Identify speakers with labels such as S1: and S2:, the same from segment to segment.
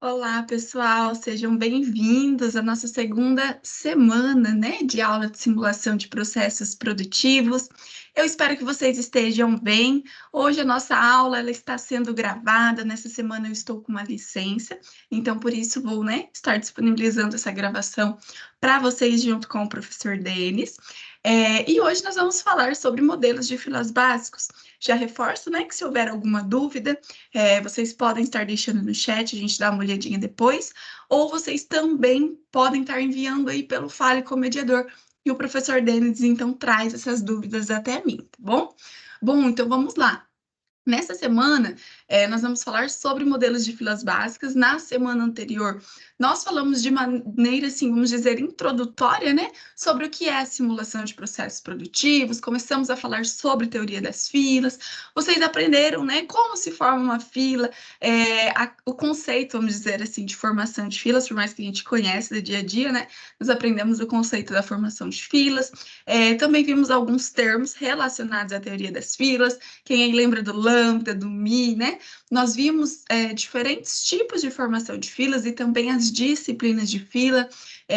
S1: Olá, pessoal, sejam bem-vindos à nossa segunda semana, de aula de simulação de processos produtivos. Eu espero que vocês estejam bem. Hoje a nossa aula ela está sendo gravada. Nessa semana eu estou com uma licença, então por isso vou, estar disponibilizando essa gravação para vocês junto com o professor Denis. E hoje nós vamos falar sobre modelos de filas básicos. Já reforço, que se houver alguma dúvida, vocês podem estar deixando no chat, a gente dá uma olhadinha depois, ou vocês também podem estar enviando aí pelo Fale com o Mediador, e o professor Denis, então, traz essas dúvidas até mim, tá bom? Bom, então vamos lá. Nessa semana, nós vamos falar sobre modelos de filas básicas. Na semana anterior, nós falamos de maneira, assim, vamos dizer, introdutória, sobre o que é a simulação de processos produtivos, começamos a falar sobre teoria das filas, vocês aprenderam, como se forma uma fila, o conceito, vamos dizer assim, de formação de filas, por mais que a gente conhece do dia a dia, nós aprendemos o conceito da formação de filas, também vimos alguns termos relacionados à teoria das filas. Quem aí lembra do lambda, do mi, Nós vimos diferentes tipos de formação de filas e também as disciplinas de fila,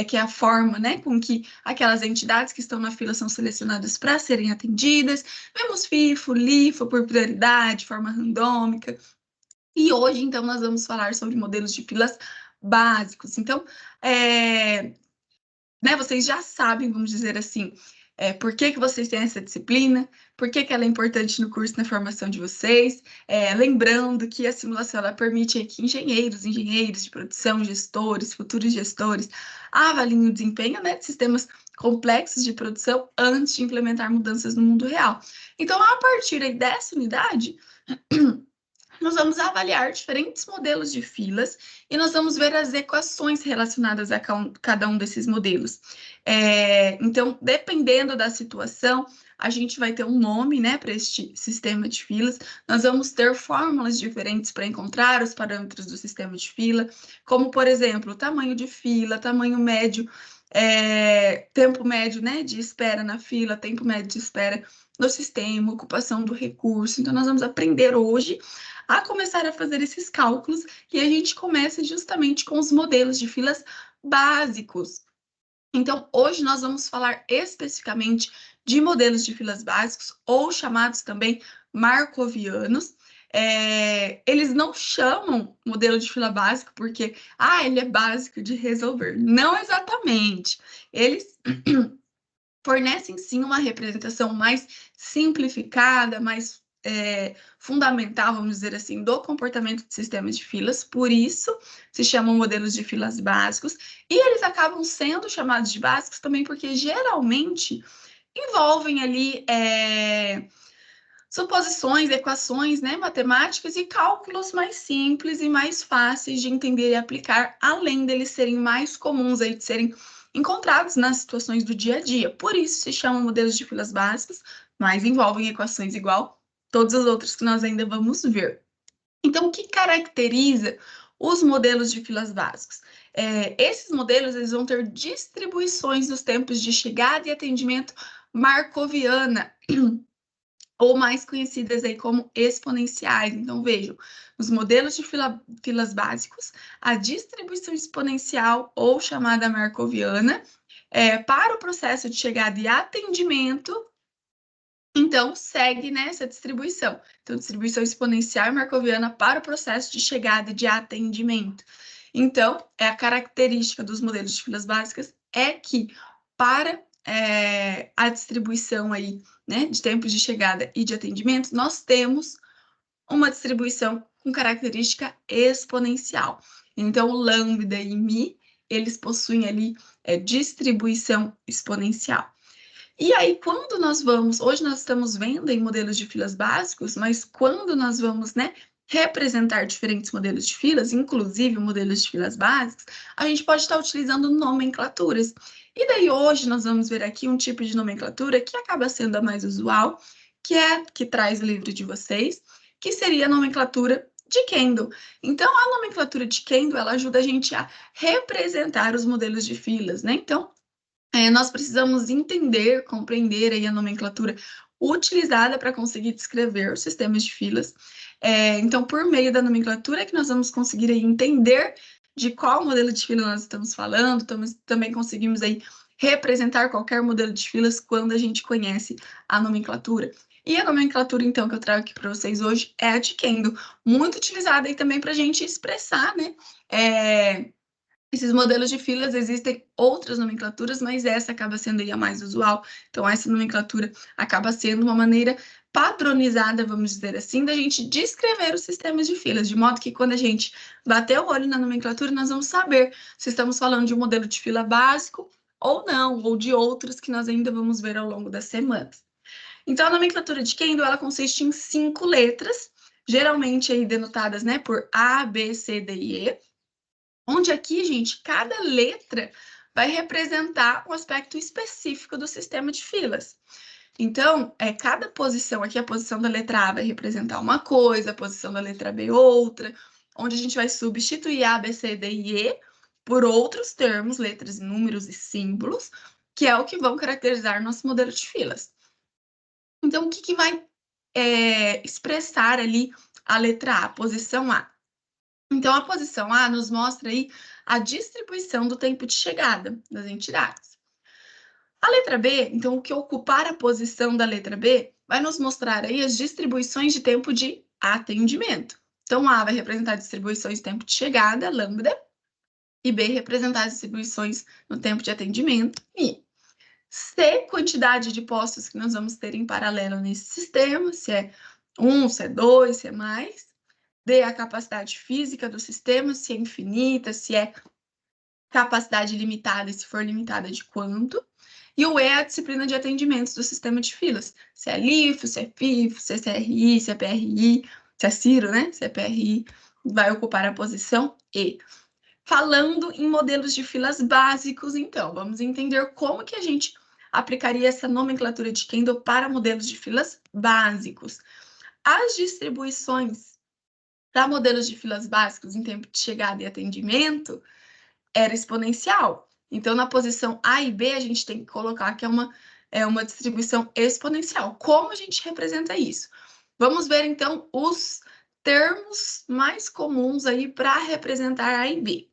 S1: que é a forma, com que aquelas entidades que estão na fila são selecionadas para serem atendidas. Vemos FIFO, LIFO por prioridade, forma randômica. E hoje, então, nós vamos falar sobre modelos de filas básicos. Então, vocês já sabem, vamos dizer assim, por que vocês têm essa disciplina, por que ela é importante no curso na formação de vocês, lembrando que a simulação ela permite que engenheiros de produção, gestores, futuros gestores, avaliem o desempenho de sistemas complexos de produção antes de implementar mudanças no mundo real. Então, a partir aí dessa unidade, nós vamos avaliar diferentes modelos de filas e nós vamos ver as equações relacionadas a cada um desses modelos. Então, dependendo da situação, a gente vai ter um nome, para este sistema de filas. Nós vamos ter fórmulas diferentes para encontrar os parâmetros do sistema de fila, como, por exemplo, tamanho de fila, tamanho médio, tempo médio, de espera na fila, tempo médio de espera no sistema, ocupação do recurso. Então, nós vamos aprender hoje a começar a fazer esses cálculos e a gente começa justamente com os modelos de filas básicos. Então, hoje nós vamos falar especificamente de modelos de filas básicos, ou chamados também marcovianos. Eles não chamam modelo de fila básico porque, ele é básico de resolver. Não exatamente. Eles fornecem sim uma representação mais simplificada, mais fundamental, vamos dizer assim, do comportamento de sistemas de filas, por isso se chamam modelos de filas básicos, e eles acabam sendo chamados de básicos também porque geralmente envolvem ali suposições, equações, matemáticas e cálculos mais simples e mais fáceis de entender e aplicar, além deles serem mais comuns aí de serem encontrados nas situações do dia a dia. Por isso se chamam modelos de filas básicas, mas envolvem equações igual todos os outros que nós ainda vamos ver. Então, o que caracteriza os modelos de filas básicos? Esses modelos eles vão ter distribuições dos tempos de chegada e atendimento marcoviana, ou mais conhecidas aí como exponenciais. Então, vejam, os modelos de filas básicos, a distribuição exponencial, ou chamada marcoviana, para o processo de chegada e atendimento, então, segue nessa distribuição. Então, distribuição exponencial e marcoviana para o processo de chegada e de atendimento. Então, a característica dos modelos de filas básicas é que, para a distribuição aí, de tempos de chegada e de atendimento, nós temos uma distribuição com característica exponencial. Então, o lambda e mi, eles possuem ali distribuição exponencial. E aí, quando nós vamos, hoje nós estamos vendo em modelos de filas básicos, mas quando nós vamos, representar diferentes modelos de filas, inclusive modelos de filas básicos, a gente pode estar utilizando nomenclaturas. E daí hoje nós vamos ver aqui um tipo de nomenclatura que acaba sendo a mais usual, que traz o livro de vocês, que seria a nomenclatura de Kendall. Então, a nomenclatura de Kendall, ela ajuda a gente a representar os modelos de filas, Então, nós precisamos entender, compreender aí a nomenclatura utilizada para conseguir descrever os sistemas de filas. Então, por meio da nomenclatura que nós vamos conseguir aí entender de qual modelo de fila nós estamos falando, também conseguimos aí representar qualquer modelo de filas quando a gente conhece a nomenclatura. E a nomenclatura, então, que eu trago aqui para vocês hoje é a de Kendo, muito utilizada aí também para a gente expressar, né? Esses modelos de filas, existem outras nomenclaturas, mas essa acaba sendo aí a mais usual. Então, essa nomenclatura acaba sendo uma maneira padronizada, vamos dizer assim, da gente descrever os sistemas de filas, de modo que quando a gente bater o olho na nomenclatura, nós vamos saber se estamos falando de um modelo de fila básico ou não, ou de outros que nós ainda vamos ver ao longo das semanas. Então, a nomenclatura de Kendo, ela consiste em 5 letras, geralmente aí denotadas, né, por A, B, C, D e E, onde aqui, gente, cada letra vai representar um aspecto específico do sistema de filas. Então, cada posição aqui, a posição da letra A vai representar uma coisa, a posição da letra B outra, onde a gente vai substituir A, B, C, D e E por outros termos, letras, números e símbolos, que é o que vão caracterizar nosso modelo de filas. Então, o que vai expressar ali a letra A, a posição A? Então, a posição A nos mostra aí a distribuição do tempo de chegada das entidades. A letra B, então, o que ocupar a posição da letra B, vai nos mostrar aí as distribuições de tempo de atendimento. Então, A vai representar distribuições de tempo de chegada, lambda, e B representar as distribuições no tempo de atendimento, I. C, quantidade de postos que nós vamos ter em paralelo nesse sistema, se é 1, se é 2, se é mais. D, a capacidade física do sistema, se é infinita, se é capacidade limitada, e se for limitada, de quanto. E o E é a disciplina de atendimentos do sistema de filas, se é LIFO, se é FIFO, se é CRI, se é PRI, se é CIRO, né? Se é PRI, vai ocupar a posição E. Falando em modelos de filas básicos, então, vamos entender como que a gente aplicaria essa nomenclatura de Kendo para modelos de filas básicos. As distribuições para modelos de filas básicos em tempo de chegada e atendimento era exponencial. Então, na posição A e B, a gente tem que colocar que é uma distribuição exponencial. Como a gente representa isso? Vamos ver, então, os termos mais comuns aí para representar A e B.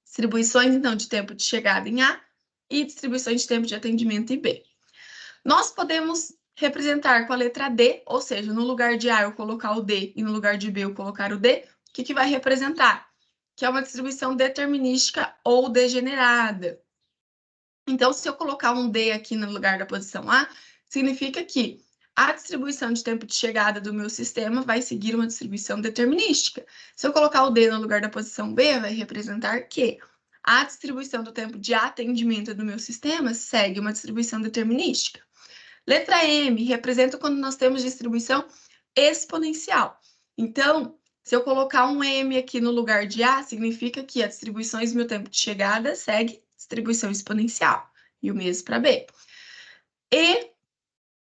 S1: Distribuições, então, de tempo de chegada em A e distribuições de tempo de atendimento em B. Nós podemos representar com a letra D, ou seja, no lugar de A eu colocar o D e no lugar de B eu colocar o D, o que vai representar? Que é uma distribuição determinística ou degenerada. Então, se eu colocar um D aqui no lugar da posição A, significa que a distribuição de tempo de chegada do meu sistema vai seguir uma distribuição determinística. Se eu colocar o D no lugar da posição B, vai representar que a distribuição do tempo de atendimento do meu sistema segue uma distribuição determinística. Letra M representa quando nós temos distribuição exponencial. Então, se eu colocar um M aqui no lugar de A, significa que a distribuições do meu tempo de chegada segue distribuição exponencial. E o mesmo para B. E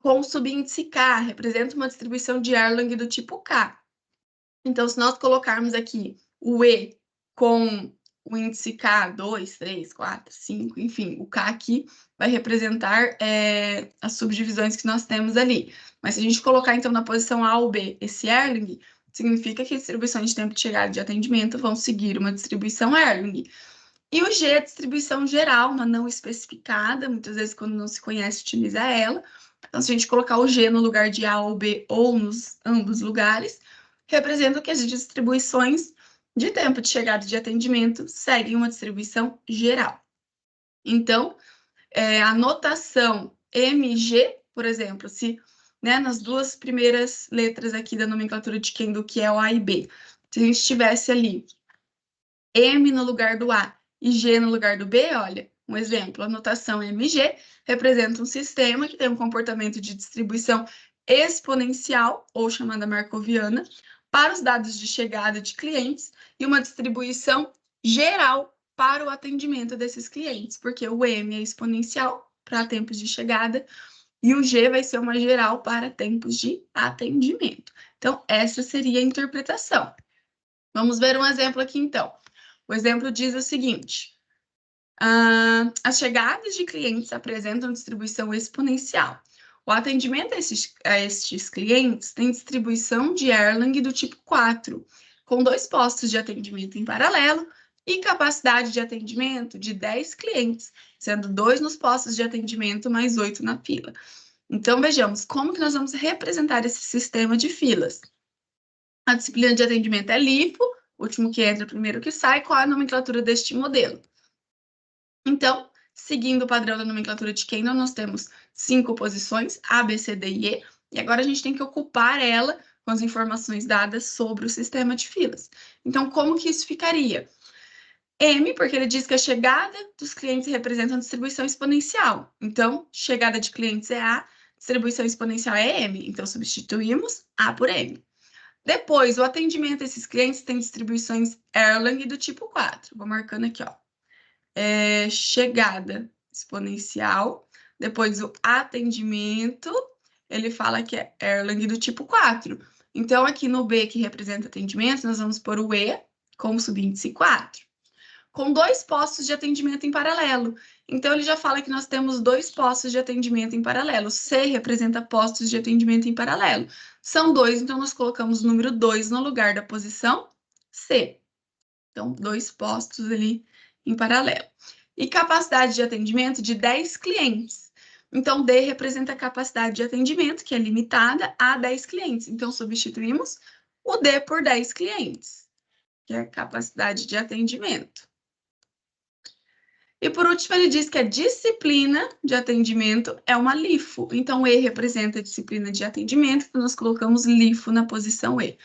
S1: com o subíndice K, representa uma distribuição de Erlang do tipo K. Então, se nós colocarmos aqui o E com o índice K, 2, 3, 4, 5, enfim, o K aqui vai representar as subdivisões que nós temos ali. Mas se a gente colocar, então, na posição A ou B, esse Erlang, significa que distribuições de tempo de chegada e de atendimento vão seguir uma distribuição Erlang. E o G é a distribuição geral, uma não especificada, muitas vezes quando não se conhece, utiliza ela. Então, se a gente colocar o G no lugar de A ou B, ou nos ambos lugares, representa que as distribuições de tempo de chegada e de atendimento seguem uma distribuição geral. Então, a notação MG, por exemplo, se nas duas primeiras letras aqui da nomenclatura de Kendo, que é o A e B, se a gente tivesse ali M no lugar do A e G no lugar do B, olha, um exemplo, a notação MG representa um sistema que tem um comportamento de distribuição exponencial, ou chamada markoviana, para os dados de chegada de clientes e uma distribuição geral para o atendimento desses clientes, porque o M é exponencial para tempos de chegada e o G vai ser uma geral para tempos de atendimento. Então, essa seria a interpretação. Vamos ver um exemplo aqui, então. O exemplo diz o seguinte: as chegadas de clientes apresentam distribuição exponencial. O atendimento a estes clientes tem distribuição de Erlang do tipo 4, com 2 postos de atendimento em paralelo e capacidade de atendimento de 10 clientes, sendo 2 nos postos de atendimento mais 8 na fila. Então, vejamos como que nós vamos representar esse sistema de filas. A disciplina de atendimento é LIFO, último que entra, primeiro que sai. Qual é a nomenclatura deste modelo? Então, seguindo o padrão da nomenclatura de Kendall, nós temos 5 posições, A, B, C, D e E, e agora a gente tem que ocupar ela com as informações dadas sobre o sistema de filas. Então, como que isso ficaria? M, porque ele diz que a chegada dos clientes representa uma distribuição exponencial. Então, chegada de clientes é A, distribuição exponencial é M. Então, substituímos A por M. Depois, o atendimento a esses clientes tem distribuições Erlang do tipo 4. Vou marcando aqui, ó. Chegada exponencial. Depois, o atendimento, ele fala que é Erlang do tipo 4. Então, aqui no B, que representa atendimento, nós vamos pôr o E como subíndice 4. Com 2 postos de atendimento em paralelo. Então, ele já fala que nós temos 2 postos de atendimento em paralelo. C representa postos de atendimento em paralelo. São 2, então nós colocamos o número 2 no lugar da posição C. Então, 2 postos ali em paralelo. E capacidade de atendimento de 10 clientes. Então, D representa a capacidade de atendimento, que é limitada a 10 clientes. Então, substituímos o D por 10 clientes, que é a capacidade de atendimento. E por último, ele diz que a disciplina de atendimento é uma LIFO. Então, E representa a disciplina de atendimento, então nós colocamos LIFO na posição E.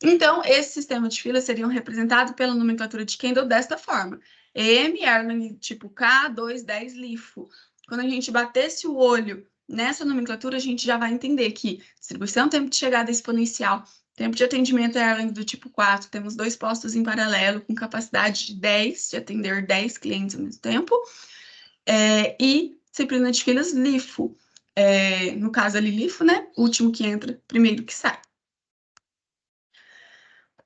S1: Então, esse sistema de filas seriam representados pela nomenclatura de Kendall desta forma. M, Erlang tipo K, 2, 10, LIFO. Quando a gente batesse o olho nessa nomenclatura, a gente já vai entender que distribuição tempo de chegada exponencial, tempo de atendimento é Erlang do tipo 4, temos 2 postos em paralelo com capacidade de 10, de atender 10 clientes ao mesmo tempo, e disciplina de filas LIFO. No caso ali, LIFO, né? Último que entra, primeiro que sai.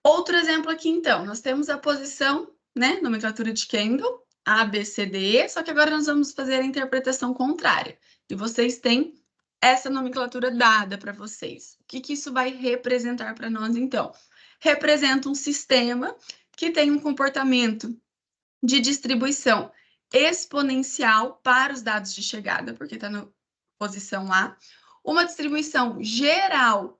S1: Outro exemplo aqui, então, nós temos a posição, né, nomenclatura de Kendall, A, B, C, D, E, só que agora nós vamos fazer a interpretação contrária. E vocês têm essa nomenclatura dada para vocês. O que isso vai representar para nós, então? Representa um sistema que tem um comportamento de distribuição exponencial para os dados de chegada, porque está na posição A, uma distribuição geral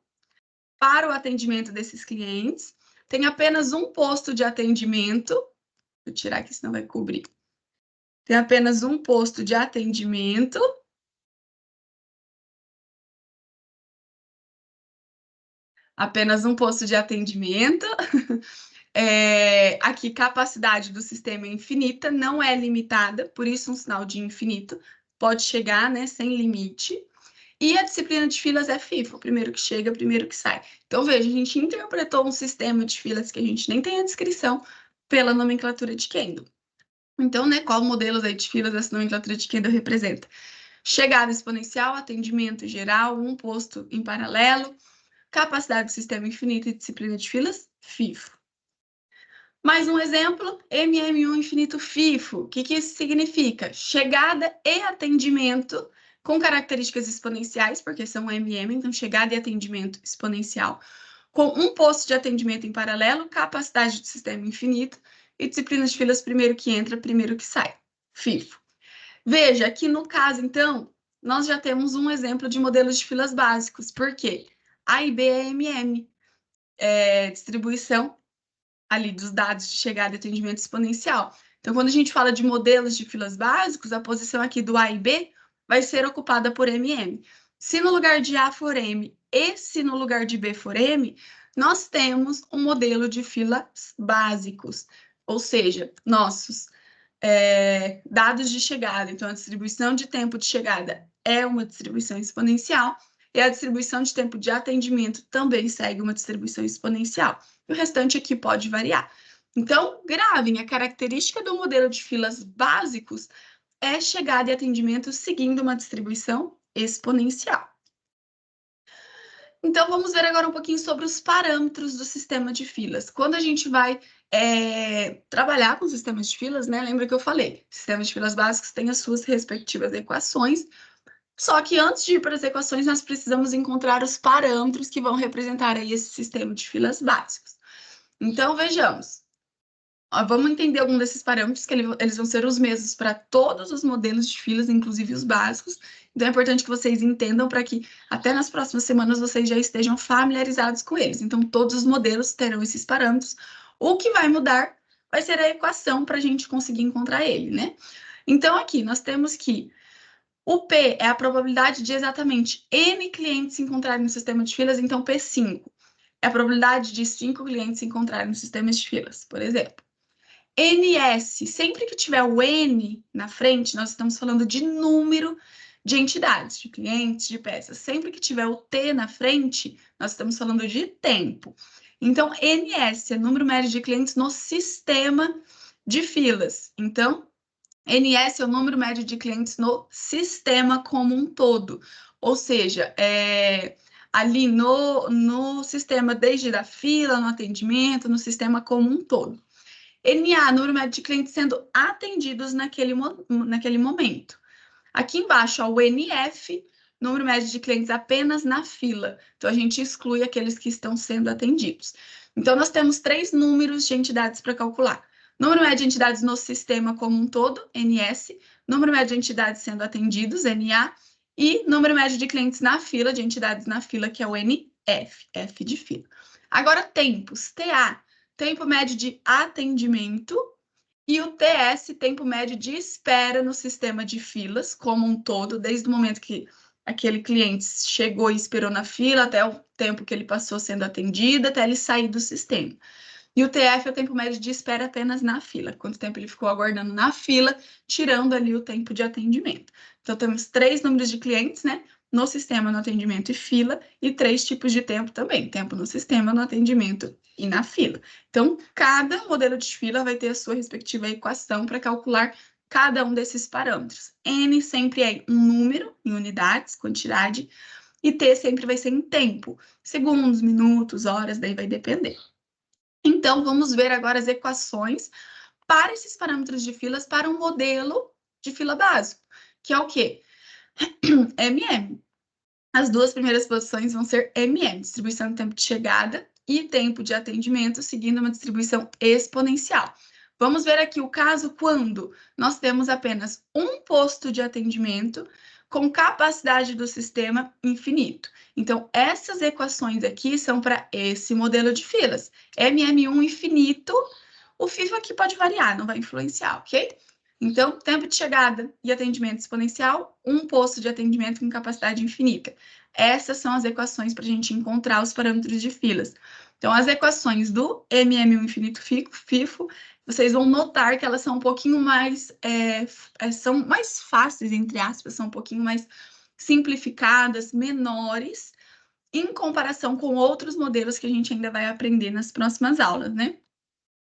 S1: para o atendimento desses clientes, tem apenas um posto de atendimento, vou tirar aqui, senão vai cobrir. Tem apenas um posto de atendimento. Apenas um posto de atendimento. Aqui, capacidade do sistema é infinita, não é limitada, por isso um sinal de infinito. Pode chegar, né, sem limite. E a disciplina de filas é FIFO, primeiro que chega, primeiro que sai. Então, veja, a gente interpretou um sistema de filas que a gente nem tem a descrição pela nomenclatura de Kendall. Então, né, qual modelo de filas essa nomenclatura de Kendall representa? Chegada exponencial, atendimento geral, um posto em paralelo, capacidade do sistema infinito e disciplina de filas, FIFO. Mais um exemplo, MM1 infinito FIFO. O que isso significa? Chegada e atendimento com características exponenciais, porque são MM, então chegada e atendimento exponencial, com um posto de atendimento em paralelo, capacidade do sistema infinito e disciplina de filas, primeiro que entra, primeiro que sai. FIFO. Veja, aqui no caso, então, nós já temos um exemplo de modelos de filas básicos. Por quê? A e B é MM, distribuição ali dos dados de chegada e atendimento exponencial. Então, quando a gente fala de modelos de filas básicos, a posição aqui do A e B vai ser ocupada por MM. Se no lugar de A for M e se no lugar de B for M, nós temos um modelo de filas básicos, ou seja, nossos dados de chegada. Então, a distribuição de tempo de chegada é uma distribuição exponencial e a distribuição de tempo de atendimento também segue uma distribuição exponencial. O restante aqui pode variar. Então, gravem, a característica do modelo de filas básicos é chegada e atendimento seguindo uma distribuição exponencial. Então, vamos ver agora um pouquinho sobre os parâmetros do sistema de filas. Quando a gente vai trabalhar com sistemas de filas, né? Lembra que eu falei, sistemas de filas básicos têm as suas respectivas equações. Só que antes de ir para as equações, nós precisamos encontrar os parâmetros que vão representar aí esse sistema de filas básicos. Então, vejamos. Vamos entender algum desses parâmetros, que eles vão ser os mesmos para todos os modelos de filas, inclusive os básicos. Então, é importante que vocês entendam para que até nas próximas semanas vocês já estejam familiarizados com eles. Então, todos os modelos terão esses parâmetros. O que vai mudar vai ser a equação para a gente conseguir encontrar ele, né? Então, aqui nós temos que o P é a probabilidade de exatamente N clientes se encontrarem no sistema de filas, então P5 é a probabilidade de 5 clientes se encontrarem no sistema de filas, por exemplo. NS, sempre que tiver o N na frente, nós estamos falando de número de entidades, de clientes, de peças. Sempre que tiver o T na frente, nós estamos falando de tempo. Então, NS é número médio de clientes no sistema de filas. Então, NS é o número médio de clientes no sistema como um todo. Ou seja, ali no sistema, desde a fila, no atendimento, no sistema como um todo. NA, número médio de clientes sendo atendidos naquele momento. Aqui embaixo, ó, o NF, número médio de clientes apenas na fila. Então, a gente exclui aqueles que estão sendo atendidos. Então, nós temos 3 números de entidades para calcular. Número médio de entidades no sistema como um todo, NS. Número médio de entidades sendo atendidos, NA. E número médio de clientes na fila, de entidades na fila, que é o NF, F de fila. Agora, tempos, TA. Tempo médio de atendimento, e o TS, tempo médio de espera no sistema de filas, como um todo, desde o momento que aquele cliente chegou e esperou na fila, até o tempo que ele passou sendo atendido, até ele sair do sistema. E o TF é o tempo médio de espera apenas na fila, quanto tempo ele ficou aguardando na fila, tirando ali o tempo de atendimento. Então, temos 3 números de clientes, né? No sistema, no atendimento e fila, e 3 tipos de tempo também, tempo no sistema, no atendimento e na fila. Então, cada modelo de fila vai ter a sua respectiva equação para calcular cada um desses parâmetros. N sempre é um número, em unidades, quantidade, e T sempre vai ser em tempo, segundos, minutos, horas, daí vai depender. Então, vamos ver agora as equações para esses parâmetros de filas para um modelo de fila básico, que é o quê? MM. As 2 primeiras posições vão ser MM, distribuição de tempo de chegada e tempo de atendimento, seguindo uma distribuição exponencial. Vamos ver aqui o caso quando nós temos apenas um posto de atendimento com capacidade do sistema infinito. Então, essas equações aqui são para esse modelo de filas. MM1 infinito, o FIFO aqui pode variar, não vai influenciar, ok? Então, tempo de chegada e atendimento exponencial, um posto de atendimento com capacidade infinita. Essas são as equações para a gente encontrar os parâmetros de filas. Então, as equações do MM1 infinito FIFO, vocês vão notar que elas são um pouquinho mais, são mais fáceis, entre aspas, são um pouquinho mais simplificadas, menores, em comparação com outros modelos que a gente ainda vai aprender nas próximas aulas, né?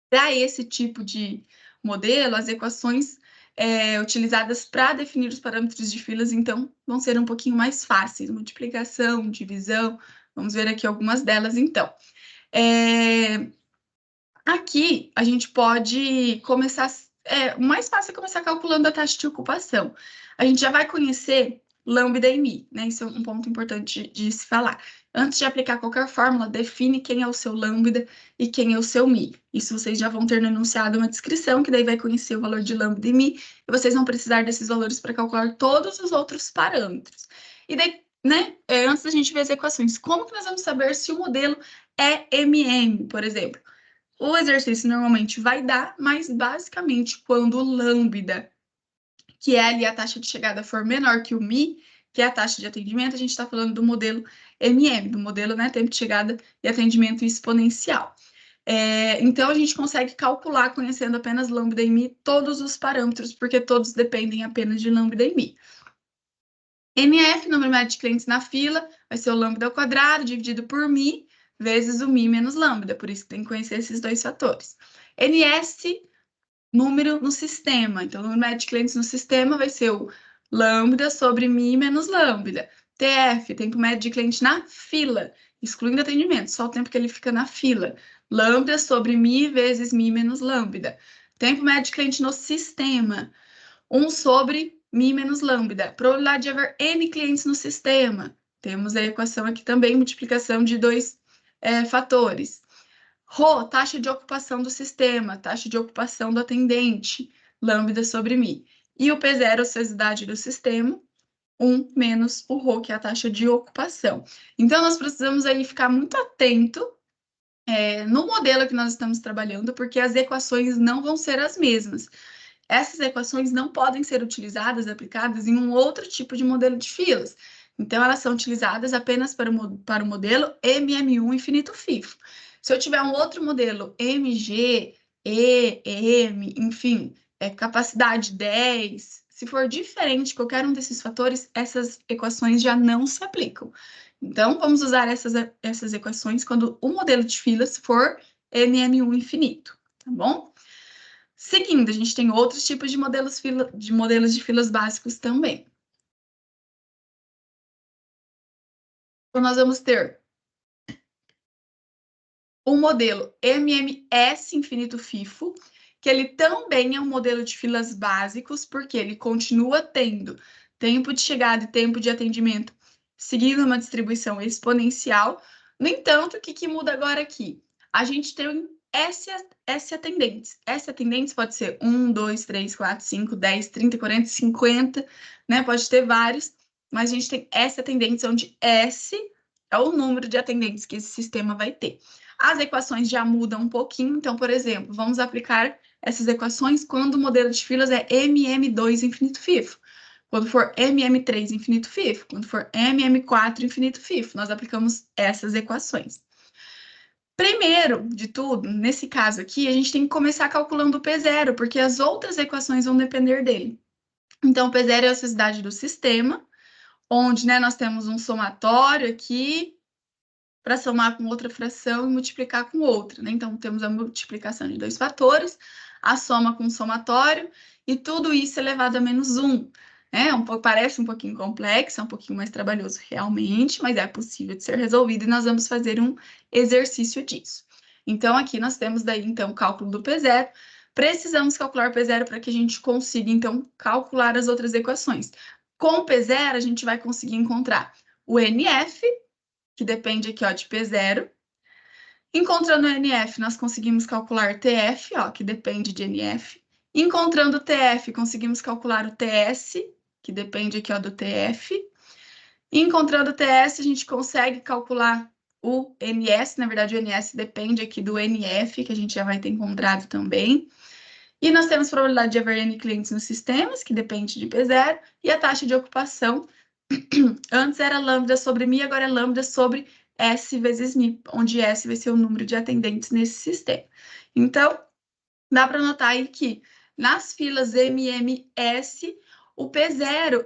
S1: Para esse tipo de modelo, as equações utilizadas para definir os parâmetros de filas, então, vão ser um pouquinho mais fáceis. Multiplicação, divisão, vamos ver aqui algumas delas, então. Aqui, a gente pode começar... o mais fácil é começar calculando a taxa de ocupação. A gente já vai conhecer lambda e mi, né? Isso é um ponto importante de se falar. Antes de aplicar qualquer fórmula, define quem é o seu lambda e quem é o seu mi. Isso vocês já vão ter no enunciado uma descrição, que daí vai conhecer o valor de lambda e mi, e vocês vão precisar desses valores para calcular todos os outros parâmetros. E daí, né, antes da gente ver as equações, como que nós vamos saber se o modelo é MM, por exemplo? O exercício normalmente vai dar, mas basicamente quando o lambda, que é ali a taxa de chegada, for menor que o mi, que é a taxa de atendimento, a gente está falando do modelo MM, do modelo, né, tempo de chegada e atendimento exponencial. Então, a gente consegue calcular, conhecendo apenas lambda e mi, todos os parâmetros, porque todos dependem apenas de lambda e mi. NF, número médio de clientes na fila, vai ser o lambda ao quadrado, dividido por mi, vezes o mi menos lambda, por isso que tem que conhecer esses 2 fatores. NS, número no sistema, então o número médio de clientes no sistema vai ser o lambda sobre mi menos lambda. TF, tempo médio de cliente na fila, excluindo atendimento, só o tempo que ele fica na fila. Lambda sobre mi vezes mi menos lambda. Tempo médio de cliente no sistema, 1 sobre Mi menos lambda. Probabilidade de haver N clientes no sistema. Temos a equação aqui também, multiplicação de dois fatores. Rho, taxa de ocupação do sistema, taxa de ocupação do atendente, lambda sobre Mi. E o P0, a ociosidade do sistema, 1 menos o Rho, que é a taxa de ocupação. Então, nós precisamos aí ficar muito atento no modelo que nós estamos trabalhando, porque as equações não vão ser as mesmas. Essas equações não podem ser utilizadas, aplicadas em um outro tipo de modelo de filas. Então, elas são utilizadas apenas para o modelo MM1 infinito FIFO. Se eu tiver um outro modelo MG, E, M, enfim, capacidade 10, se for diferente qualquer um desses fatores, essas equações já não se aplicam. Então, vamos usar essas equações quando o modelo de filas for MM1 infinito, tá bom? Seguindo, a gente tem outros tipos de modelos de filas básicos também. Então, nós vamos ter o modelo MMS infinito FIFO, que ele também é um modelo de filas básicos, porque ele continua tendo tempo de chegada e tempo de atendimento seguindo uma distribuição exponencial. No entanto, o que muda agora aqui? A gente tem S atendentes. S atendentes pode ser 1, 2, 3, 4, 5, 10, 30, 40, 50, né? Pode ter vários, mas a gente tem S atendentes, onde S é o número de atendentes que esse sistema vai ter. As equações já mudam um pouquinho, então, por exemplo, vamos aplicar essas equações quando o modelo de filas é MM2 infinito FIFO. Quando for MM3 infinito FIFO, quando for MM4 infinito FIFO, nós aplicamos essas equações. Primeiro de tudo, nesse caso aqui, a gente tem que começar calculando o P0, porque as outras equações vão depender dele. Então, o P0 é a ociosidade do sistema, onde, né, nós temos um somatório aqui para somar com outra fração e multiplicar com outra, né? Então, temos a multiplicação de dois fatores, a soma com o somatório, e tudo isso elevado a menos 1. Parece um pouquinho complexo, é um pouquinho mais trabalhoso realmente, mas é possível de ser resolvido e nós vamos fazer um exercício disso. Então, aqui nós temos daí, então, o cálculo do P0. Precisamos calcular o P0 para que a gente consiga, então, calcular as outras equações. Com o P0, a gente vai conseguir encontrar o NF, que depende aqui, ó, de P0. Encontrando o NF, nós conseguimos calcular TF, ó, que depende de NF. Encontrando o TF, conseguimos calcular o TS, que depende aqui, ó, do TF. Encontrando o TS, a gente consegue calcular o NS, na verdade o NS depende aqui do NF, que a gente já vai ter encontrado também. E nós temos probabilidade de haver N clientes nos sistemas, que depende de P0, e a taxa de ocupação, antes era lambda sobre Mi, agora é lambda sobre S vezes Mi, onde S vai ser o número de atendentes nesse sistema. Então, dá para notar aí que nas filas MMS, o P0,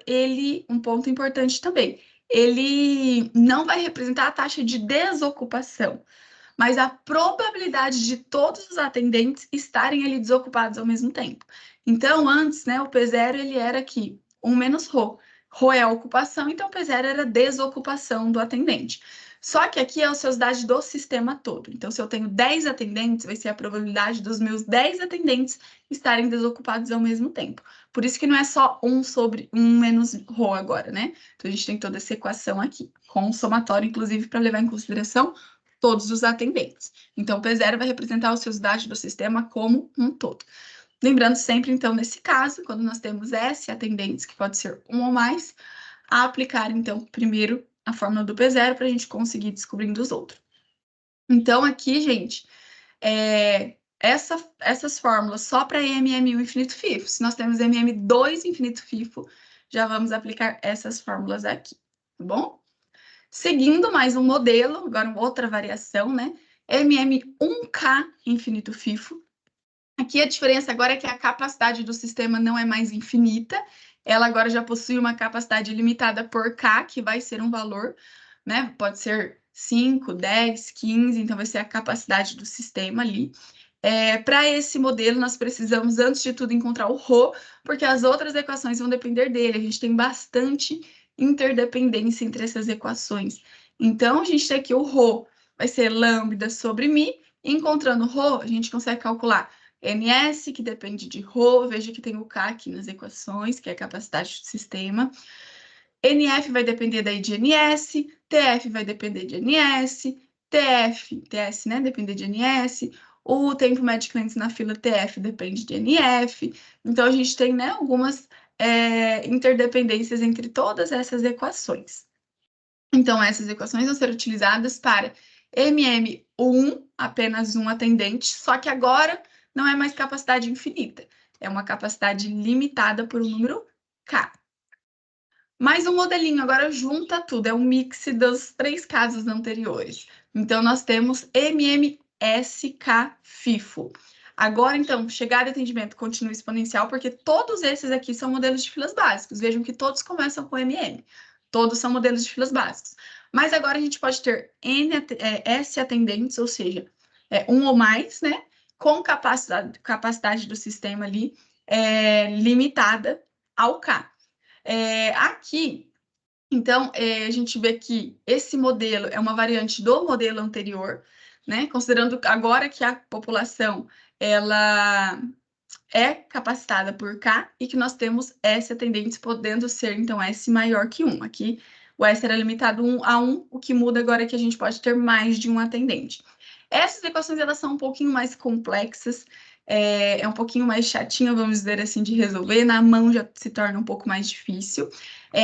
S1: um ponto importante também, ele não vai representar a taxa de desocupação, mas a probabilidade de todos os atendentes estarem ali desocupados ao mesmo tempo. Então, antes, né, o P0 ele era aqui, 1 menos Rho. Rho é a ocupação, então o P0 era a desocupação do atendente. Só que aqui é a ociosidade do sistema todo. Então, se eu tenho 10 atendentes, vai ser a probabilidade dos meus 10 atendentes estarem desocupados ao mesmo tempo. Por isso que não é só 1 sobre 1 menos Rho agora, né? Então, a gente tem toda essa equação aqui, com o somatório, inclusive, para levar em consideração todos os atendentes. Então, o P0 vai representar a ociosidade do sistema como um todo. Lembrando sempre, então, nesse caso, quando nós temos S atendentes, que pode ser um ou mais, a aplicar, então, primeiro a fórmula do P0 para a gente conseguir descobrindo os outros. Então, aqui, gente, essas fórmulas só para MM1 infinito FIFO. Se nós temos MM2 infinito FIFO, já vamos aplicar essas fórmulas aqui, tá bom? Seguindo mais um modelo, agora outra variação, né? MM1K infinito FIFO. Aqui a diferença agora é que a capacidade do sistema não é mais infinita, ela agora já possui uma capacidade limitada por K, que vai ser um valor, né? Pode ser 5, 10, 15, então vai ser a capacidade do sistema ali. Para esse modelo, nós precisamos, antes de tudo, encontrar o Rho, porque as outras equações vão depender dele. A gente tem bastante interdependência entre essas equações. Então, a gente tem aqui o Rho, vai ser lambda sobre Mi. Encontrando o Rho, a gente consegue calcular NS, que depende de ρ, veja que tem o K aqui nas equações, que é a capacidade do sistema. NF vai depender daí de NS, TF vai depender de NS, TS, né, depender de NS, o tempo médio de clientes na fila TF depende de NF. Então, a gente tem, né, algumas interdependências entre todas essas equações. Então, essas equações vão ser utilizadas para MM1, apenas um atendente, só que agora não é mais capacidade infinita, é uma capacidade limitada por um número K. Mais um modelinho, agora junta tudo, é um mix dos 3 casos anteriores. Então, nós temos MMSK FIFO. Agora, então, chegada e atendimento continua exponencial, porque todos esses aqui são modelos de filas básicos. Vejam que todos começam com MM. Todos são modelos de filas básicos. Mas agora a gente pode ter S atendentes, ou seja, um ou mais, né? Com capacidade do sistema ali limitada ao K. Aqui, então, a gente vê que esse modelo é uma variante do modelo anterior, né? Considerando agora que a população ela é capacitada por K e que nós temos S atendentes podendo ser, então, S maior que 1. Aqui, o S era limitado a 1, o que muda agora é que a gente pode ter mais de um atendente. Essas equações, elas são um pouquinho mais complexas, é um pouquinho mais chatinho, vamos dizer assim, de resolver. Na mão já se torna um pouco mais difícil.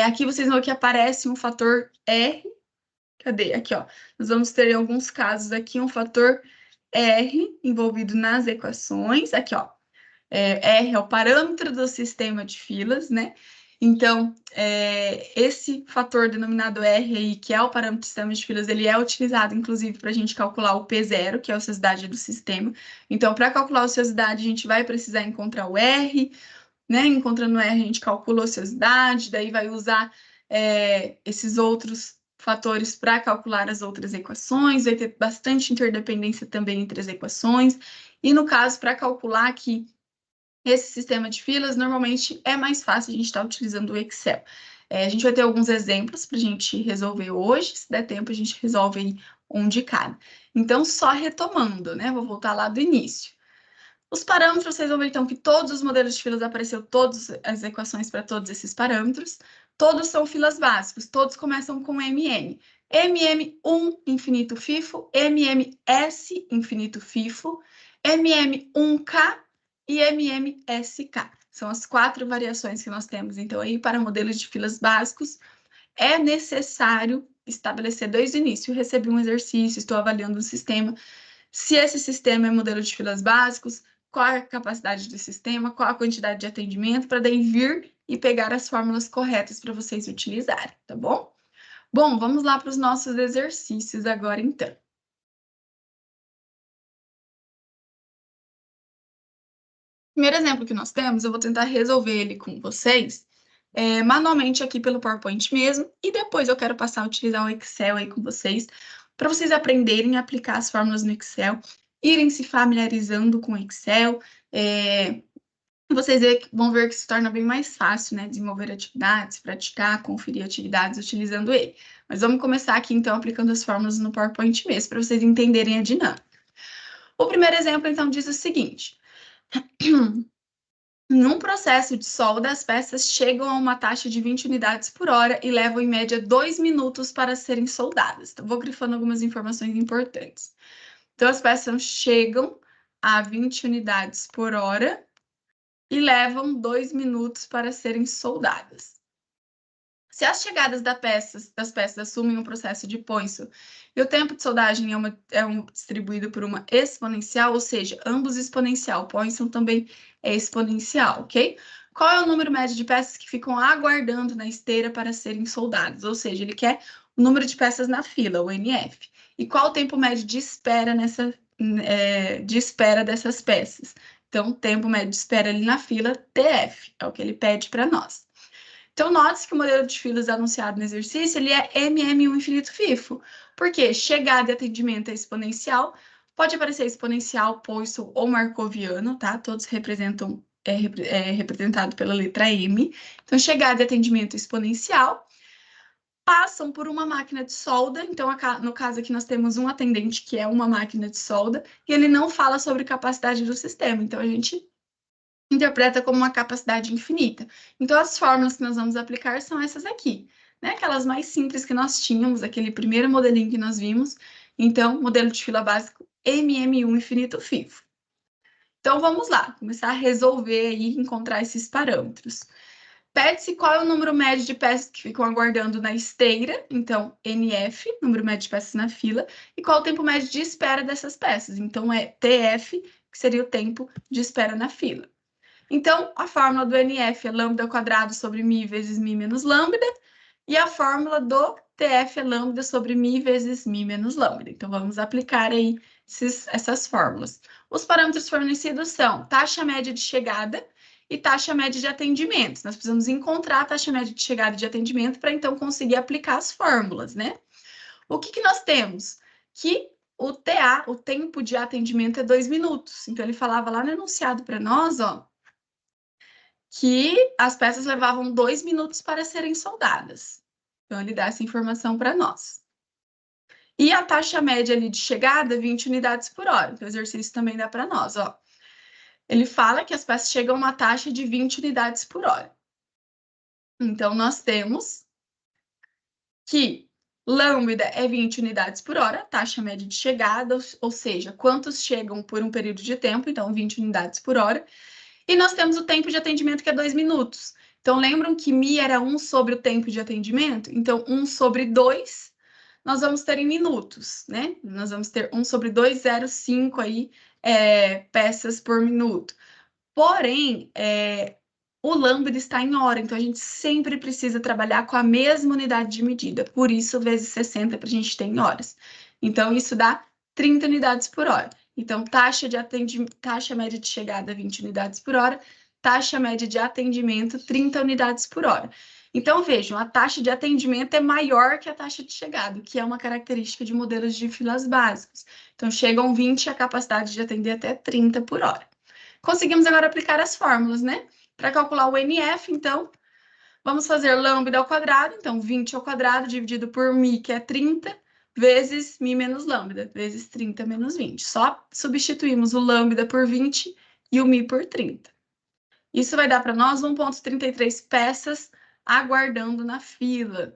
S1: Aqui vocês vão que aparece um fator R. Cadê? Aqui, ó. Nós vamos ter em alguns casos aqui um fator R envolvido nas equações. Aqui, ó. R é o parâmetro do sistema de filas, né? Então, esse fator denominado R aí, que é o parâmetro do sistema de filas, ele é utilizado, inclusive, para a gente calcular o P0, que é a ociosidade do sistema. Então, para calcular a ociosidade, a gente vai precisar encontrar o R, né? Encontrando o R, a gente calcula a ociosidade, daí vai usar esses outros fatores para calcular as outras equações, vai ter bastante interdependência também entre as equações. E, no caso, para calcular aqui esse sistema de filas, normalmente é mais fácil a gente estar utilizando o Excel. A gente vai ter alguns exemplos para a gente resolver hoje, se der tempo a gente resolve aí um de cada. Então, só retomando, né? Vou voltar lá do início. Os parâmetros, vocês vão ver então que todos os modelos de filas apareceu todas as equações para todos esses parâmetros. Todos são filas básicos, todos começam com MM. MM1 infinito FIFO, MMS infinito FIFO, MM1K e MMSK. São as 4 variações que nós temos. Então, aí, para modelos de filas básicos, é necessário estabelecer desde o início. Eu recebi um exercício, estou avaliando um sistema. Se esse sistema é modelo de filas básicos, qual a capacidade do sistema, qual a quantidade de atendimento, para daí vir e pegar as fórmulas corretas para vocês utilizarem, tá bom? Bom, vamos lá para os nossos exercícios agora, então. Primeiro exemplo que nós temos, eu vou tentar resolver ele com vocês manualmente aqui pelo PowerPoint mesmo, e depois eu quero passar a utilizar o Excel aí com vocês, para vocês aprenderem a aplicar as fórmulas no Excel, irem se familiarizando com o Excel, vocês vão ver que se torna bem mais fácil, né, desenvolver atividades, praticar, conferir atividades utilizando ele. Mas vamos começar aqui, então, aplicando as fórmulas no PowerPoint mesmo, para vocês entenderem a dinâmica. O primeiro exemplo, então, diz o seguinte: num processo de solda, as peças chegam a uma taxa de 20 unidades por hora e levam, em média, 2 minutos para serem soldadas. Então, vou grifando algumas informações importantes. Então, as peças chegam a 20 unidades por hora e levam 2 minutos para serem soldadas. Se as chegadas das peças assumem um processo de Poisson e o tempo de soldagem distribuído por uma exponencial, ou seja, ambos exponencial, Poisson também é exponencial, ok? Qual é o número médio de peças que ficam aguardando na esteira para serem soldadas? Ou seja, ele quer o número de peças na fila, o NF. E qual o tempo médio de espera dessas peças? Então, o tempo médio de espera ali na fila, TF, é o que ele pede para nós. Então, note que o modelo de filas anunciado no exercício, ele é MM1 infinito FIFO, porque chegada e atendimento é exponencial, pode aparecer exponencial, Poisson ou marcoviano, tá? Todos representam, representado pela letra M. Então, chegada e atendimento exponencial. passam por uma máquina de solda. Então, no caso aqui, nós temos um atendente que é uma máquina de solda, e ele não fala sobre capacidade do sistema. Então, a gente interpreta como uma capacidade infinita. Então, as fórmulas que nós vamos aplicar são essas aqui, né? Aquelas mais simples que nós tínhamos, aquele primeiro modelinho que nós vimos. Então, modelo de fila básico MM1 infinito FIFO. Então, vamos lá, começar a resolver aí, encontrar esses parâmetros. Pede-se qual é o número médio de peças que ficam aguardando na esteira, então NF, número médio de peças na fila, e qual o tempo médio de espera dessas peças, então é TF, que seria o tempo de espera na fila. Então, a fórmula do NF é lambda ao quadrado sobre mi vezes mi menos lambda, e a fórmula do TF é lambda sobre mi vezes mi menos lambda. Então, vamos aplicar aí essas fórmulas. Os parâmetros fornecidos são taxa média de chegada e taxa média de atendimento. Nós precisamos encontrar a taxa média de chegada e de atendimento para, então, conseguir aplicar as fórmulas, né? O que nós temos? Que o TA, o tempo de atendimento, é 2 minutos. Então, ele falava lá no enunciado para nós, ó, que as peças levavam 2 minutos para serem soldadas. Então, ele dá essa informação para nós. E a taxa média ali de chegada, 20 unidades por hora. Então, o exercício também dá para nós, ó. Ele fala que as peças chegam a uma taxa de 20 unidades por hora. Então, nós temos que lambda é 20 unidades por hora, taxa média de chegada, ou seja, quantos chegam por um período de tempo, então 20 unidades por hora. E nós temos o tempo de atendimento, que é 2 minutos. Então, lembram que mi era 1 sobre o tempo de atendimento? Então, 1 sobre 2, nós vamos ter em minutos, né? Nós vamos ter 1 sobre 2,05 aí, peças por minuto. Porém, o lambda está em hora, então a gente sempre precisa trabalhar com a mesma unidade de medida. Por isso, vezes 60 para a gente ter em horas. Então, isso dá 30 unidades por hora. Então, taxa média de chegada, 20 unidades por hora. Taxa média de atendimento, 30 unidades por hora. Então, vejam, a taxa de atendimento é maior que a taxa de chegada, que é uma característica de modelos de filas básicos. Então, chegam 20 a capacidade de atender até 30 por hora. Conseguimos agora aplicar as fórmulas, né? Para calcular o NF, então, vamos fazer lambda ao quadrado. Então, 20 ao quadrado dividido por mi, que é 30, vezes mi menos lambda, vezes 30 menos 20. Só substituímos o lambda por 20 e o mi por 30. Isso vai dar para nós 1,33 peças aguardando na fila.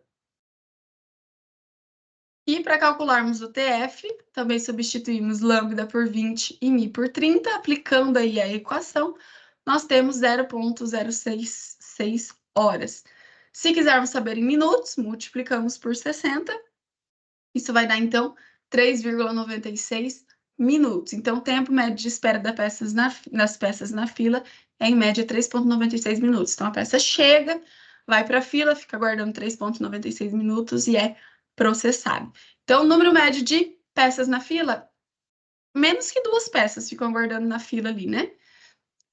S1: E para calcularmos o TF, também substituímos lambda por 20 e mi por 30, aplicando aí a equação, nós temos 0,066 horas. Se quisermos saber em minutos, multiplicamos por 60. Isso vai dar, então, 3,96 minutos. Então, o tempo médio de espera das peças na fila é, em média, 3,96 minutos. Então, a peça chega, vai para a fila, fica aguardando 3,96 minutos e é processado. Então, o número médio de peças na fila, menos que 2 peças ficam aguardando na fila ali, né?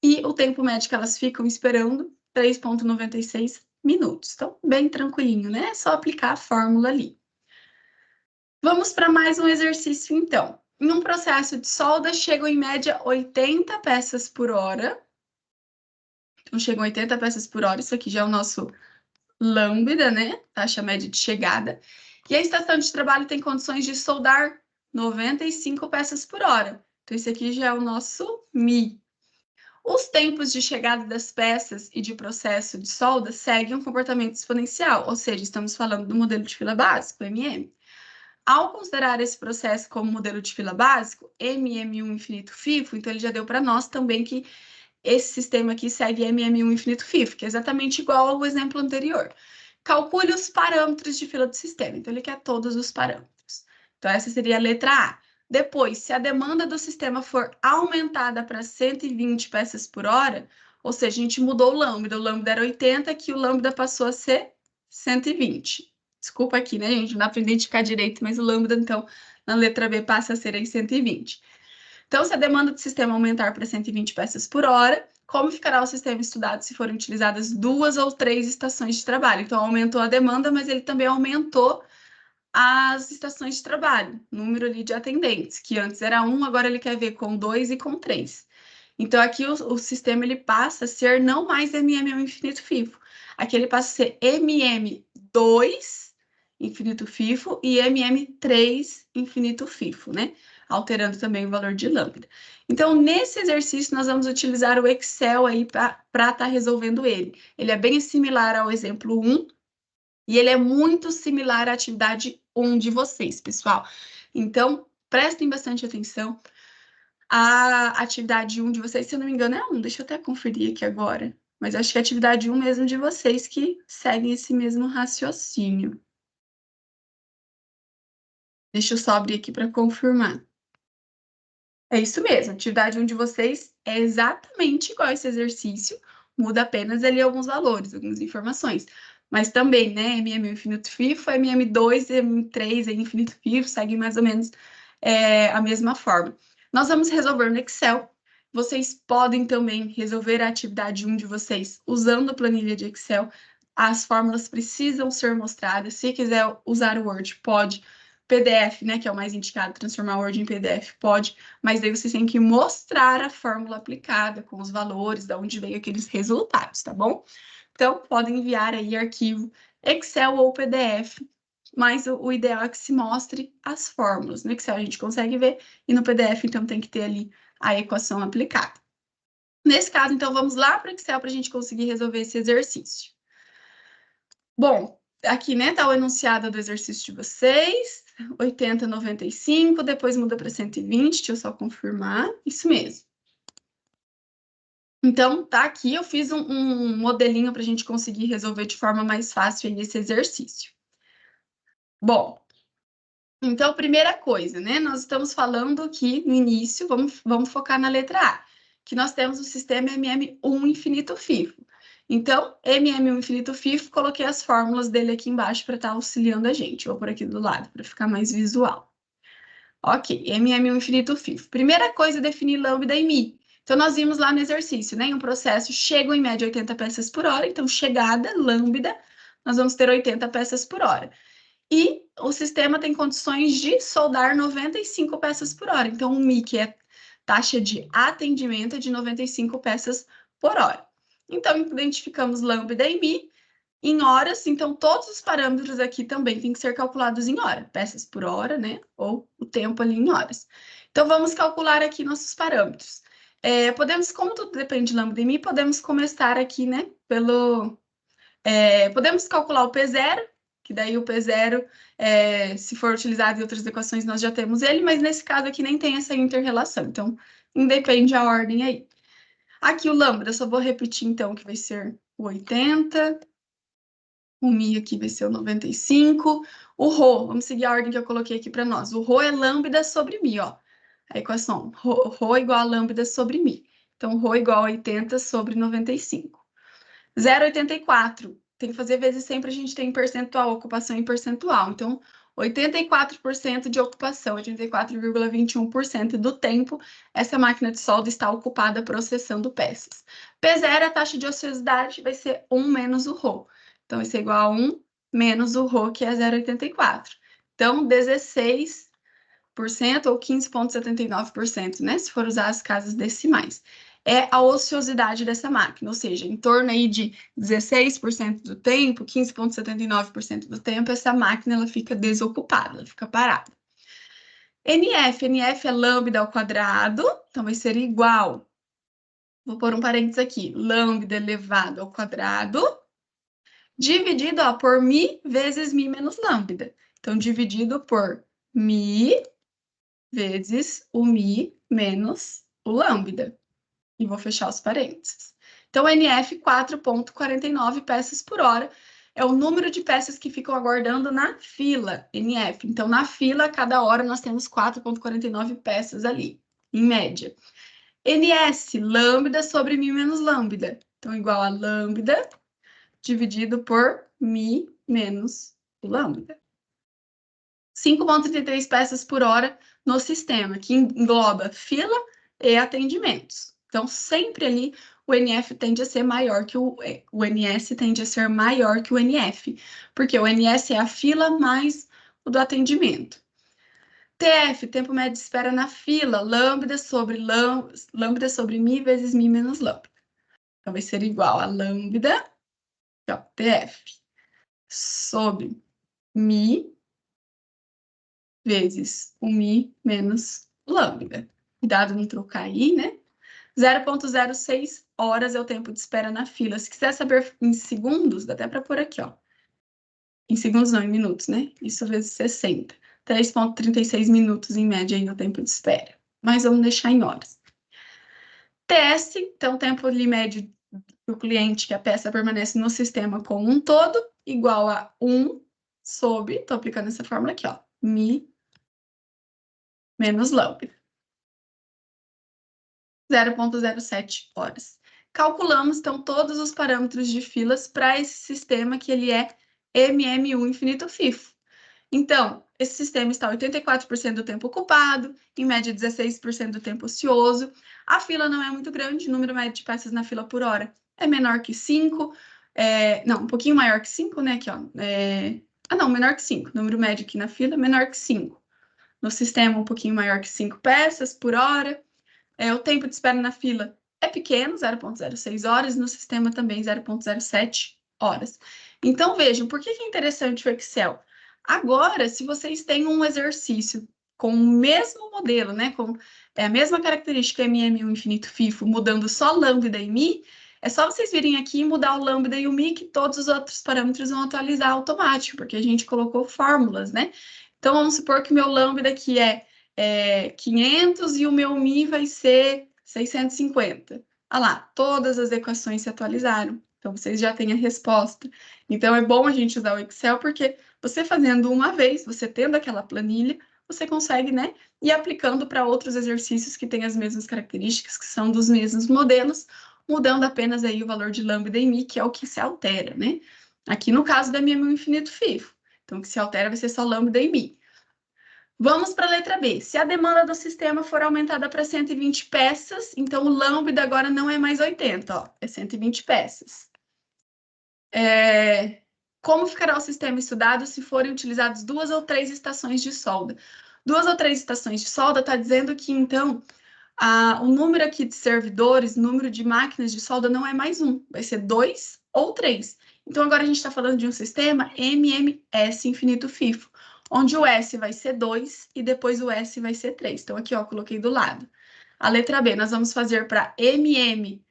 S1: E o tempo médio que elas ficam esperando, 3,96 minutos. Então, bem tranquilinho, né? É só aplicar a fórmula ali. Vamos para mais um exercício, então. Em um processo de solda, chegam em média 80 peças por hora. Então, chegam 80 peças por hora. Isso aqui já é o nosso lambda, né? Taxa média de chegada. E a estação de trabalho tem condições de soldar 95 peças por hora. Então, esse aqui já é o nosso mi. Os tempos de chegada das peças e de processo de solda seguem um comportamento exponencial, ou seja, estamos falando do modelo de fila básico, MM. Ao considerar esse processo como modelo de fila básico, MM1 infinito FIFO, então ele já deu para nós também que esse sistema aqui segue MM1 infinito FIFO, que é exatamente igual ao exemplo anterior. Calcule os parâmetros de fila do sistema, então ele quer todos os parâmetros. Então essa seria a letra A. Depois, se a demanda do sistema for aumentada para 120 peças por hora, ou seja, a gente mudou o lambda era 80, aqui o lambda passou a ser 120. Desculpa aqui, né, gente? Não dá para identificar direito, mas o lambda, então, na letra B passa a ser aí 120. Então, se a demanda do sistema aumentar para 120 peças por hora, como ficará o sistema estudado se forem utilizadas 2 ou 3 estações de trabalho? Então, aumentou a demanda, mas ele também aumentou as estações de trabalho, número ali de atendentes, que antes era 1, agora ele quer ver com 2 e com 3. Então, aqui o sistema ele passa a ser não mais MM1 infinito FIFO. Aqui ele passa a ser MM2 infinito FIFO e MM3 infinito FIFO, né? Alterando também o valor de lambda. Então, nesse exercício, nós vamos utilizar o Excel aí para estar resolvendo ele. Ele é bem similar ao exemplo 1, e ele é muito similar à atividade 1 de vocês, pessoal. Então, prestem bastante atenção. A atividade 1 de vocês, se eu não me engano, é 1. Deixa eu até conferir aqui agora. Mas acho que é a atividade 1 mesmo de vocês que seguem esse mesmo raciocínio. Deixa eu só abrir aqui para confirmar. É isso mesmo, a atividade 1 de vocês é exatamente igual a esse exercício, muda apenas ali alguns valores, algumas informações. Mas também, né, MM infinito FIFO, MM2 e MM3 é infinito FIFO, seguem mais ou menos a mesma forma. Nós vamos resolver no Excel. Vocês podem também resolver a atividade 1 de vocês usando a planilha de Excel. As fórmulas precisam ser mostradas. Se quiser usar o Word, pode. PDF, né, que é o mais indicado, transformar o Word em PDF, pode, mas daí vocês têm que mostrar a fórmula aplicada com os valores, de onde veio aqueles resultados, tá bom? Então, podem enviar aí arquivo Excel ou PDF, mas o ideal é que se mostre as fórmulas. No Excel a gente consegue ver, e no PDF, então, tem que ter ali a equação aplicada. Nesse caso, então, vamos lá para o Excel para a gente conseguir resolver esse exercício. Bom, aqui, né, tá o enunciado do exercício de vocês, 80, 95, depois muda para 120, deixa eu só confirmar, isso mesmo. Então, tá aqui, eu fiz um modelinho para a gente conseguir resolver de forma mais fácil aí esse exercício. Bom, então, primeira coisa, né, nós estamos falando aqui no início, vamos focar na letra A, que nós temos o sistema MM1 infinito FIFO. Então, MM1 infinito FIFO, coloquei as fórmulas dele aqui embaixo para estar auxiliando a gente. Vou por aqui do lado, para ficar mais visual. Ok, MM1 infinito FIFO. Primeira coisa, definir lambda e mi. Então, nós vimos lá no exercício, né? Em um processo, chegam em média 80 peças por hora. Então, chegada, lambda, nós vamos ter 80 peças por hora. E o sistema tem condições de soldar 95 peças por hora. Então, o mi, que é taxa de atendimento, é de 95 peças por hora. Então, identificamos lambda e mi em horas. Então, todos os parâmetros aqui também têm que ser calculados em hora. Peças por hora, né? Ou o tempo ali em horas. Então, vamos calcular aqui nossos parâmetros. Como tudo depende de lambda e mi, podemos começar aqui, né? Podemos calcular o P0, que daí o P0, se for utilizado em outras equações, nós já temos ele, mas nesse caso aqui nem tem essa inter-relação, então independe a ordem aí. Aqui o lambda, eu só vou repetir então que vai ser o 80, o mi aqui vai ser o 95, o ρ, vamos seguir a ordem que eu coloquei aqui para nós, o ρ é lambda sobre mi, ó, a equação, ρ igual a lambda sobre mi, então ρ igual a 80 sobre 95. 0,84. Tem que fazer vezes sempre, a gente tem percentual, ocupação em percentual. Então, 84% de ocupação, 84,21% do tempo, essa máquina de solda está ocupada processando peças. P0, a taxa de ociosidade, vai ser 1 menos o ρ. Então, vai ser igual a 1 menos o ρ, que é 0,84. Então, 16% ou 15,79%, né? Se for usar as casas decimais. É a ociosidade dessa máquina, ou seja, em torno aí de 16% do tempo, 15,79% do tempo, essa máquina ela fica desocupada, ela fica parada. NF é lambda ao quadrado, então vai ser igual, vou pôr um parênteses aqui, lambda elevado ao quadrado, dividido por mi vezes mi menos lambda. Então, dividido por mi vezes o mi menos o lambda. E vou fechar os parênteses. Então, NF 4,49 peças por hora é o número de peças que ficam aguardando na fila, NF. Então, na fila, cada hora nós temos 4,49 peças ali, em média. NS, lambda sobre mi menos lambda. Então, igual a lambda dividido por mi menos o lambda. 5,33 peças por hora no sistema, que engloba fila e atendimentos. Então, sempre ali o NF tende a ser maior que o NS tende a ser maior que o NF, porque o NS é a fila mais o do atendimento. TF, tempo médio de espera na fila, lambda sobre mi vezes mi menos lambda. Então, vai ser igual a lambda, TF, sobre Mi vezes o Mi menos lambda. Cuidado não trocar aí, né? 0,06 horas é o tempo de espera na fila. Se quiser saber em segundos, dá até para pôr aqui, ó. Em segundos não, em minutos, né? Isso vezes 60. 3,36 minutos em média aí no tempo de espera. Mas vamos deixar em horas. TS, então, tempo ali médio do cliente que a peça permanece no sistema como um todo, igual a 1 sobre, estou aplicando essa fórmula aqui, ó, Mi menos lambda. 0,07 horas. Calculamos, então, todos os parâmetros de filas para esse sistema que ele é MMU infinito FIFO. Então, esse sistema está 84% do tempo ocupado, em média 16% do tempo ocioso. A fila não é muito grande, o número médio de peças na fila por hora é menor que 5. Não, um pouquinho maior que 5, né? Aqui, ó. Não, menor que 5. O número médio aqui na fila é menor que 5. No sistema, um pouquinho maior que 5 peças por hora. O tempo de espera na fila é pequeno, 0,06 horas, no sistema também 0,07 horas. Então, vejam, por que é interessante o Excel? Agora, se vocês têm um exercício com o mesmo modelo, né, com a mesma característica MMU infinito FIFO, mudando só lambda e mi, é só vocês virem aqui e mudar o lambda e o mi, que todos os outros parâmetros vão atualizar automático, porque a gente colocou fórmulas, né? Então, vamos supor que meu lambda aqui é 500 e o meu mi vai ser 650. Olha lá, todas as equações se atualizaram. Então, vocês já têm a resposta. Então, é bom a gente usar o Excel, porque você fazendo uma vez, você tendo aquela planilha, você consegue, né, ir aplicando para outros exercícios que têm as mesmas características, que são dos mesmos modelos, mudando apenas aí o valor de lambda e mi, que é o que se altera, né? Aqui no caso da minha infinito FIFO. Então, o que se altera vai ser só lambda e mi. Vamos para a letra B. Se a demanda do sistema for aumentada para 120 peças, então o lambda agora não é mais 80, ó, é 120 peças. Como ficará o sistema estudado se forem utilizadas 2 ou 3 estações de solda? 2 ou 3 estações de solda está dizendo que, então, o número aqui de servidores, número de máquinas de solda não é mais 1, vai ser 2 ou 3. Então, agora a gente está falando de um sistema MMS infinito FIFO, onde o S vai ser 2 e depois o S vai ser 3. Então, aqui, ó, coloquei do lado. A letra B, nós vamos fazer para MM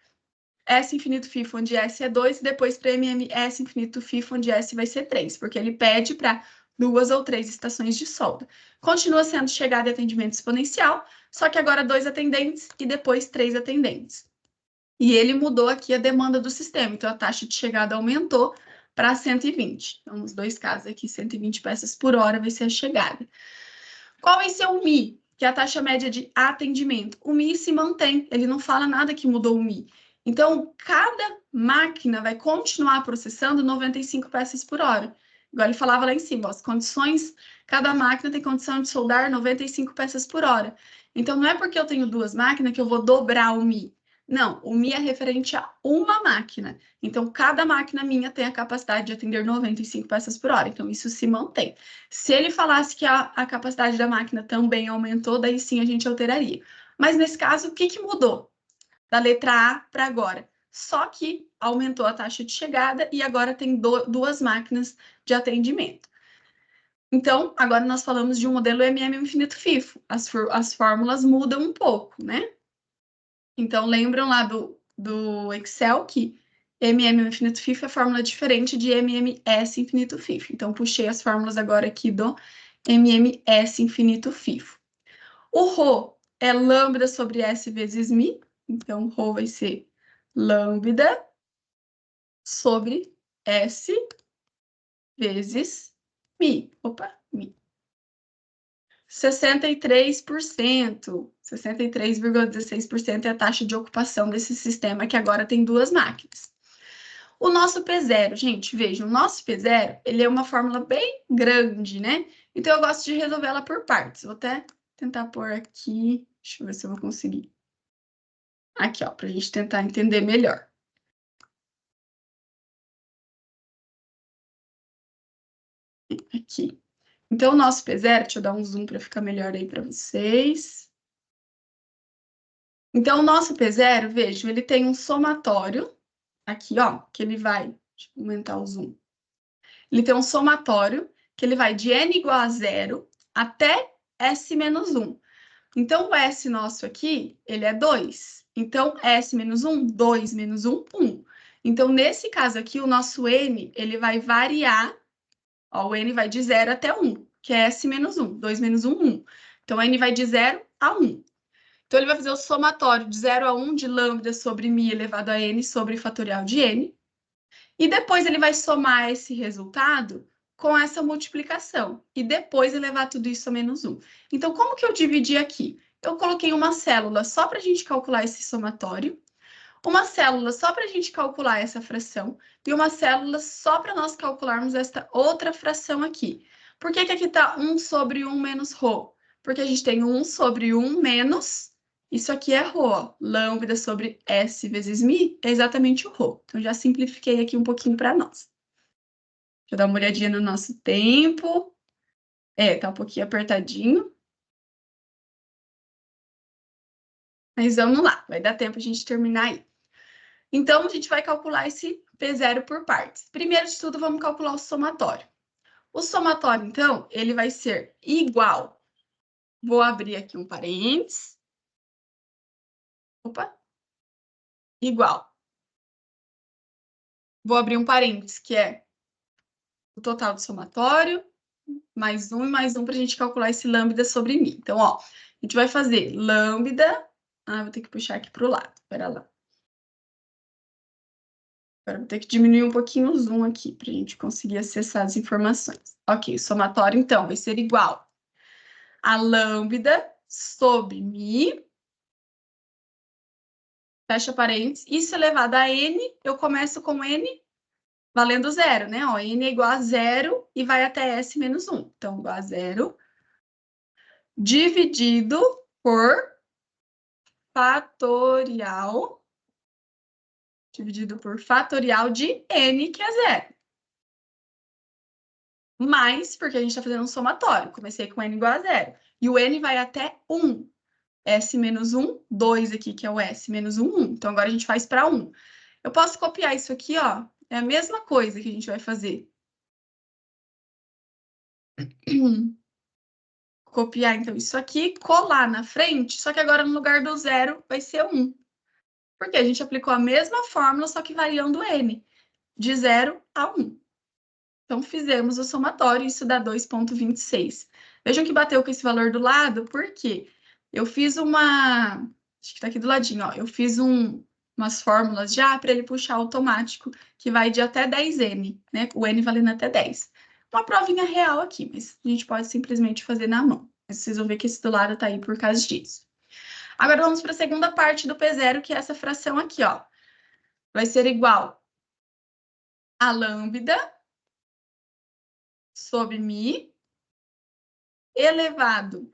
S1: S infinito FIFO, onde S é 2, e depois para MMS infinito FIFO, onde S vai ser 3, porque ele pede para 2 ou 3 estações de solda. Continua sendo chegada e atendimento exponencial, só que agora 2 atendentes e depois 3 atendentes. E ele mudou aqui a demanda do sistema, então a taxa de chegada aumentou para 120. Então, nos dois casos aqui, 120 peças por hora vai ser a chegada. Qual vai ser o MI, que é a taxa média de atendimento? O MI se mantém, ele não fala nada que mudou o MI. Então, cada máquina vai continuar processando 95 peças por hora. Igual ele falava lá em cima, ó, as condições, cada máquina tem condição de soldar 95 peças por hora. Então, não é porque eu tenho 2 máquinas que eu vou dobrar o MI. Não, o MI é referente a uma máquina. Então, cada máquina minha tem a capacidade de atender 95 peças por hora. Então, isso se mantém. Se ele falasse que a capacidade da máquina também aumentou, daí sim a gente alteraria. Mas nesse caso, o que, que mudou? Da letra A para agora? Só que aumentou a taxa de chegada e agora tem 2 máquinas de atendimento. Então, agora nós falamos de um modelo infinito FIFO. As fórmulas mudam um pouco, né? Então, lembram lá do Excel que infinito FIFO é fórmula diferente de MMS infinito FIFO. Então, puxei as fórmulas agora aqui do MMS infinito FIFO. O Rho é lambda sobre S vezes Mi. Então, o Rho vai ser lambda sobre S vezes Mi. Opa, Mi. 63%. 63,16% é a taxa de ocupação desse sistema que agora tem 2 máquinas. O nosso P0, gente, vejam, o nosso P0, ele é uma fórmula bem grande, né? Então, eu gosto de resolvê-la por partes. Vou até tentar pôr aqui, deixa eu ver se eu vou conseguir. Aqui, ó, para a gente tentar entender melhor. Aqui. Então, o nosso P0, deixa eu dar um zoom para ficar melhor aí para vocês. Então, o nosso P0, vejam, ele tem um somatório, aqui, ó, que ele vai, deixa eu aumentar o zoom. Ele tem um somatório que ele vai de n igual a 0 até S menos 1. Então, o S nosso aqui, ele é 2. Então, S menos 1, 2 menos 1, 1. Então, nesse caso aqui, o nosso N, ele vai variar. Ó, o N vai de 0 até 1, que é S menos 1. 2 menos 1, 1. Então, N vai de 0 a 1. Então, ele vai fazer o somatório de 0 a 1 de lambda sobre μ elevado a N sobre fatorial de N. E depois ele vai somar esse resultado com essa multiplicação. E depois elevar tudo isso a menos 1. Então, como que eu dividi aqui? Eu coloquei uma célula só para a gente calcular esse somatório, uma célula só para a gente calcular essa fração, e uma célula só para nós calcularmos esta outra fração aqui. Por que que aqui está 1 sobre 1 menos ρ? Porque a gente tem 1 sobre 1 menos... Isso aqui é ρ, ó. Lambda sobre S vezes μ é exatamente o ρ. Então, já simplifiquei aqui um pouquinho para nós. Deixa eu dar uma olhadinha no nosso tempo. Tá um pouquinho apertadinho. Mas vamos lá, vai dar tempo a gente terminar aí. Então, a gente vai calcular esse P0 por partes. Primeiro de tudo, vamos calcular o somatório. O somatório, então, ele vai ser igual. Vou abrir aqui um parênteses. Opa. Igual. Vou abrir um parênteses, que é o total do somatório, mais um e mais um, para a gente calcular esse lambda sobre μ. Então, ó, a gente vai fazer lambda... Ah, vou ter que puxar aqui para o lado, espera lá. Agora vou ter que diminuir um pouquinho o zoom aqui, para a gente conseguir acessar as informações. Ok, o somatório, então, vai ser igual a lambda sobre μ, fecha parênteses, isso elevado a n, eu começo com n valendo 0, né? Ó, n é igual a 0 e vai até S menos 1. Então, igual a 0, dividido por fatorial, de n, que é 0. Mais, porque a gente está fazendo um somatório. Comecei com n igual a 0. E o n vai até 1. S menos 1, 2 aqui, que é o S menos 1, 1. Então, agora a gente faz para 1. Eu posso copiar isso aqui, ó. É a mesma coisa que a gente vai fazer. Copiar, então, isso aqui, colar na frente, só que agora no lugar do 0 vai ser 1. Porque a gente aplicou a mesma fórmula, só que variando o n, de 0 a 1. Então, fizemos o somatório, isso dá 2,26. Vejam que bateu com esse valor do lado, porque eu fiz uma... Acho que tá aqui do ladinho, ó. Eu fiz umas fórmulas já para ele puxar automático, que vai de até 10n, né? O n valendo até 10. Uma provinha real aqui, mas a gente pode simplesmente fazer na mão. Mas vocês vão ver que esse do lado tá aí por causa disso. Agora, vamos para a segunda parte do P0, que é essa fração aqui, ó. Vai ser igual a lambda sobre μ elevado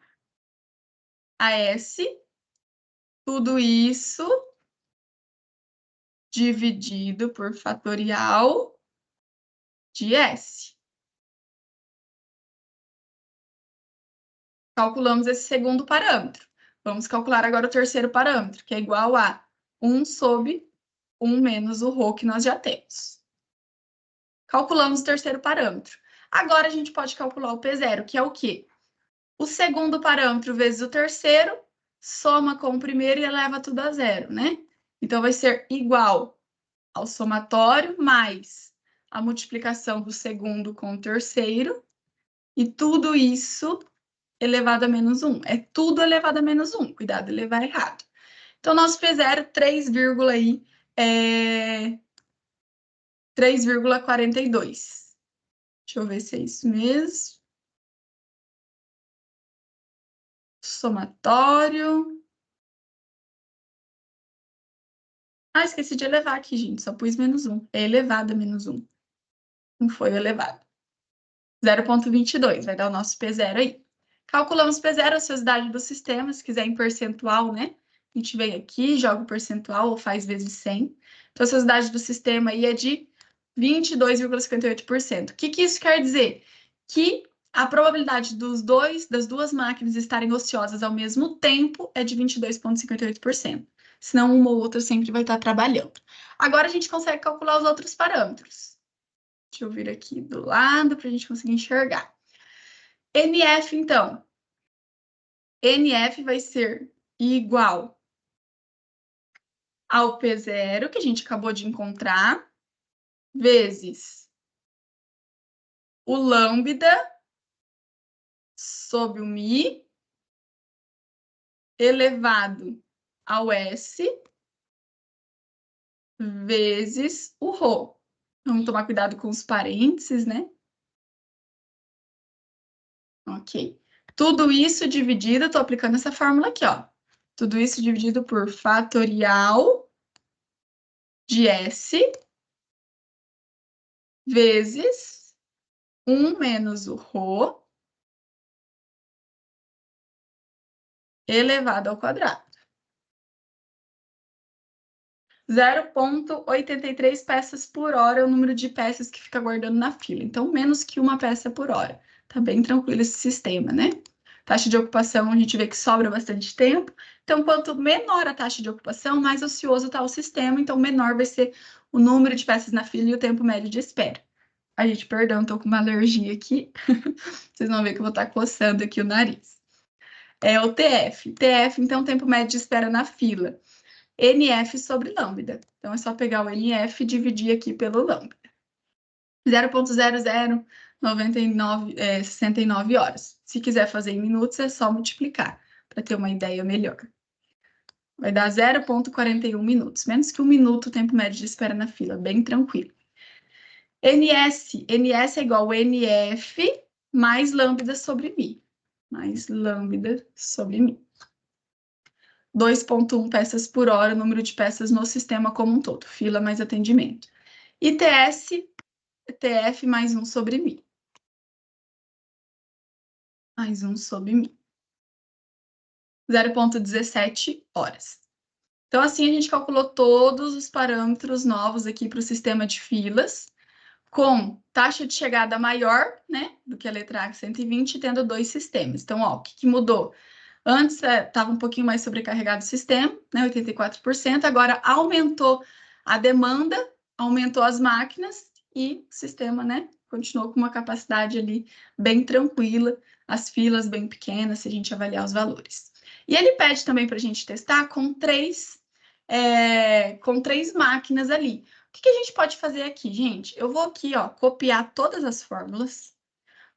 S1: a S, tudo isso dividido por fatorial de S. Calculamos esse segundo parâmetro. Vamos calcular agora o terceiro parâmetro, que é igual a 1 sobre 1 menos o ρ que nós já temos. Calculamos o terceiro parâmetro. Agora a gente pode calcular o P0, que é o quê? O segundo parâmetro vezes o terceiro, soma com o primeiro e eleva tudo a 0, né? Então, vai ser igual ao somatório mais a multiplicação do segundo com o terceiro, e tudo isso elevado a menos 1. É tudo elevado a menos 1. Cuidado de levar errado. Então, nosso P0, 3,42. Deixa eu ver se é isso mesmo. Somatório. Ah, esqueci de elevar aqui, gente. Só pus menos 1. É elevado a menos 1. Não foi elevado. 0,22. Vai dar o nosso P0 aí. Calculamos P0, a ociosidade do sistema. Se quiser em percentual, né? A gente vem aqui, joga o percentual ou faz vezes 100. Então, a ociosidade do sistema aí é de 22,58%. O que isso quer dizer? Que a probabilidade das duas máquinas estarem ociosas ao mesmo tempo é de 22,58%. Senão, uma ou outra sempre vai estar trabalhando. Agora, a gente consegue calcular os outros parâmetros. Deixa eu vir aqui do lado para a gente conseguir enxergar. NF, então. NF vai ser igual ao P0, que a gente acabou de encontrar, vezes o lambda sobre o mi elevado ao S vezes o ρ. Vamos tomar cuidado com os parênteses, né? Ok. Tudo isso dividido, estou aplicando essa fórmula aqui, ó. Tudo isso dividido por fatorial de S vezes 1 menos o ρ elevado ao quadrado. 0,83 peças por hora é o número de peças que fica guardando na fila. Então, menos que uma peça por hora. Tá bem tranquilo esse sistema, né? Taxa de ocupação, a gente vê que sobra bastante tempo. Então, quanto menor a taxa de ocupação, mais ocioso está o sistema. Então, menor vai ser o número de peças na fila e o tempo médio de espera. A gente, perdão, estou com uma alergia aqui. Vocês vão ver que eu vou estar coçando aqui o nariz. É o TF. TF, então, tempo médio de espera na fila. NF sobre lambda. Então, é só pegar o NF e dividir aqui pelo lambda. 0,0069 horas. Se quiser fazer em minutos, é só multiplicar, para ter uma ideia melhor. Vai dar 0,41 minutos. Menos que 1 minuto o tempo médio de espera na fila. Bem tranquilo. NS. NS é igual a NF mais lambda sobre mi. Mais lambda sobre mi. 2,1 peças por hora, número de peças no sistema como um todo, fila mais atendimento. E TF mais 1 sobre mi. Mais 1 sobre mi. 0,17 horas. Então, assim, a gente calculou todos os parâmetros novos aqui para o sistema de filas, com taxa de chegada maior, né, do que a letra A 120, tendo 2 sistemas. Então, ó, o que mudou? Antes estava um pouquinho mais sobrecarregado o sistema, né, 84%, agora aumentou a demanda, aumentou as máquinas e o sistema, né, continuou com uma capacidade ali bem tranquila, as filas bem pequenas, se a gente avaliar os valores. E ele pede também para a gente testar com três máquinas ali. O que a gente pode fazer aqui, gente? Eu vou aqui, ó, copiar todas as fórmulas,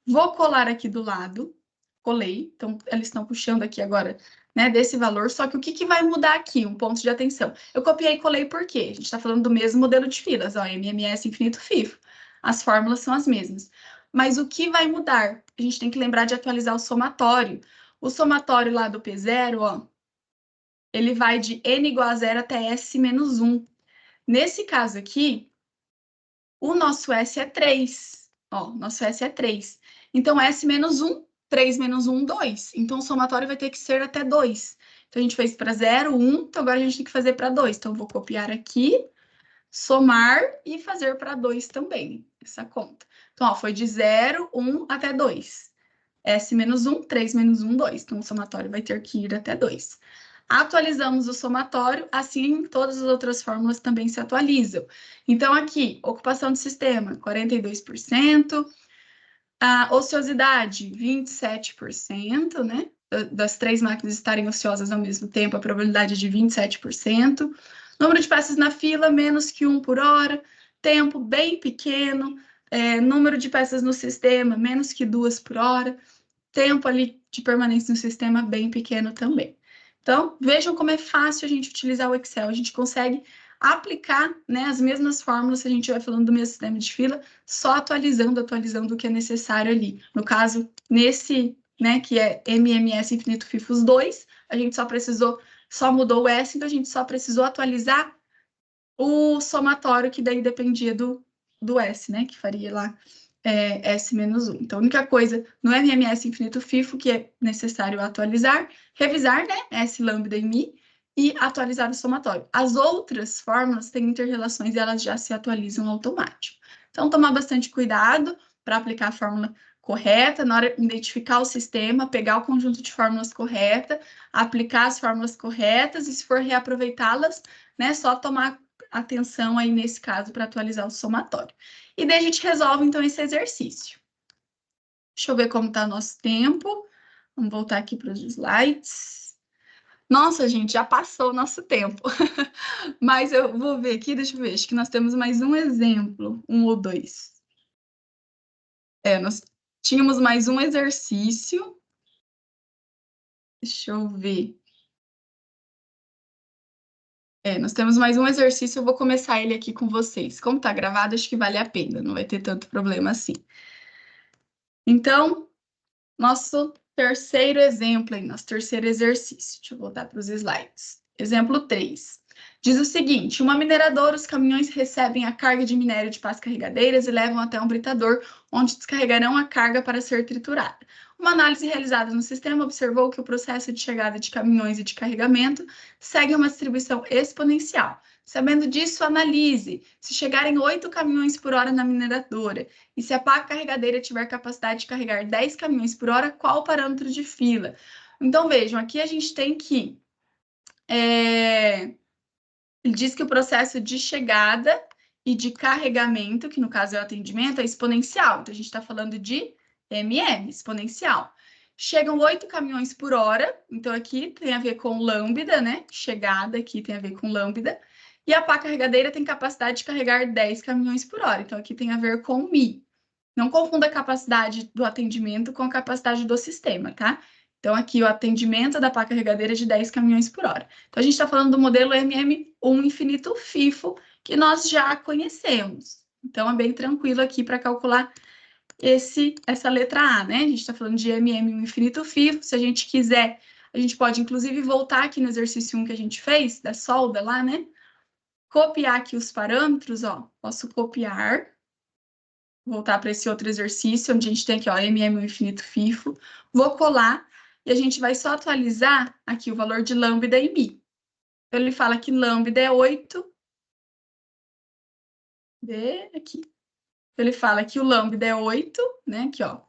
S1: vou colar aqui do lado, colei, então eles estão puxando aqui agora, né, desse valor, só que o que vai mudar aqui? Um ponto de atenção. Eu copiei e colei por quê? A gente está falando do mesmo modelo de filas, ó, MMS infinito FIFO. As fórmulas são as mesmas. Mas o que vai mudar? A gente tem que lembrar de atualizar o somatório. O somatório lá do P0, ó, ele vai de n igual a 0 até S menos 1. Nesse caso aqui, o nosso S é 3. Ó, nosso S é 3. Então, S menos 1, 3 menos 1, 2. Então, o somatório vai ter que ser até 2. Então, a gente fez para 0, 1. Então, agora a gente tem que fazer para 2. Então, eu vou copiar aqui, somar e fazer para 2 também, essa conta. Então, ó, foi de 0, 1 até 2. S menos 1, 3 menos 1, 2. Então, o somatório vai ter que ir até 2. Atualizamos o somatório, assim todas as outras fórmulas também se atualizam. Então, aqui, ocupação do sistema, 42%, a ociosidade, 27%, né? Das 3 máquinas estarem ociosas ao mesmo tempo, a probabilidade é de 27%. Número de peças na fila, menos que 1 por hora. Tempo bem pequeno. Número de peças no sistema, menos que 2 por hora. Tempo ali de permanência no sistema, bem pequeno também. Então, vejam como é fácil a gente utilizar o Excel. A gente consegue aplicar, né, as mesmas fórmulas se a gente estiver falando do mesmo sistema de fila, só atualizando o que é necessário ali. No caso, nesse, né, que é MMS infinito FIFOS 2, a gente só mudou o S, então a gente só precisou atualizar o somatório, que daí dependia do S, né, que faria lá S menos 1. Então, a única coisa no MMS infinito FIFO que é necessário atualizar, revisar, né, S, lambda e mi, e atualizar o somatório. As outras fórmulas têm interrelações e elas já se atualizam automático. Então, tomar bastante cuidado para aplicar a fórmula correta, na hora de identificar o sistema, pegar o conjunto de fórmulas correta, aplicar as fórmulas corretas e, se for reaproveitá-las, né, só tomar atenção aí nesse caso para atualizar o somatório. E daí a gente resolve, então, esse exercício. Deixa eu ver como está o nosso tempo. Vamos voltar aqui para os slides. Nossa, gente, já passou o nosso tempo. Mas eu vou ver aqui, deixa eu ver. Acho que nós temos mais um exemplo, um ou dois. Nós tínhamos mais um exercício. Deixa eu ver. Nós temos mais um exercício, eu vou começar ele aqui com vocês. Como tá gravado, acho que vale a pena, não vai ter tanto problema assim. Então, nosso terceiro exemplo aí, nosso terceiro exercício. Deixa eu voltar para os slides. Exemplo 3. Diz o seguinte: uma mineradora, os caminhões recebem a carga de minério de pás carregadeiras e levam até um britador, onde descarregarão a carga para ser triturada. Uma análise realizada no sistema observou que o processo de chegada de caminhões e de carregamento segue uma distribuição exponencial. Sabendo disso, analise se chegarem 8 caminhões por hora na mineradora e se a pá carregadeira tiver capacidade de carregar 10 caminhões por hora, qual o parâmetro de fila? Então, vejam, aqui a gente tem que... Ele diz que o processo de chegada e de carregamento, que no caso é o atendimento, é exponencial. Então, a gente está falando de MM, exponencial. Chegam 8 caminhões por hora, então aqui tem a ver com lambda, né? Chegada aqui tem a ver com lambda. E a pá carregadeira tem capacidade de carregar 10 caminhões por hora, então aqui tem a ver com mi. Não confunda a capacidade do atendimento com a capacidade do sistema, tá? Então, aqui o atendimento da pá carregadeira é de 10 caminhões por hora. Então, a gente está falando do modelo MM1 infinito FIFO, que nós já conhecemos. Então, é bem tranquilo aqui para calcular essa letra A, né? A gente está falando de MM1 infinito FIFO. Se a gente quiser, a gente pode, inclusive, voltar aqui no exercício 1 que a gente fez, da solda lá, né? Copiar aqui os parâmetros, ó. Posso copiar, voltar para esse outro exercício, onde a gente tem aqui, ó, MM infinito FIFO. Vou colar e a gente vai só atualizar aqui o valor de lambda e mi. Então, ele fala que lambda é 8. Aqui. Ele fala que o lambda é 8, né? Aqui, ó.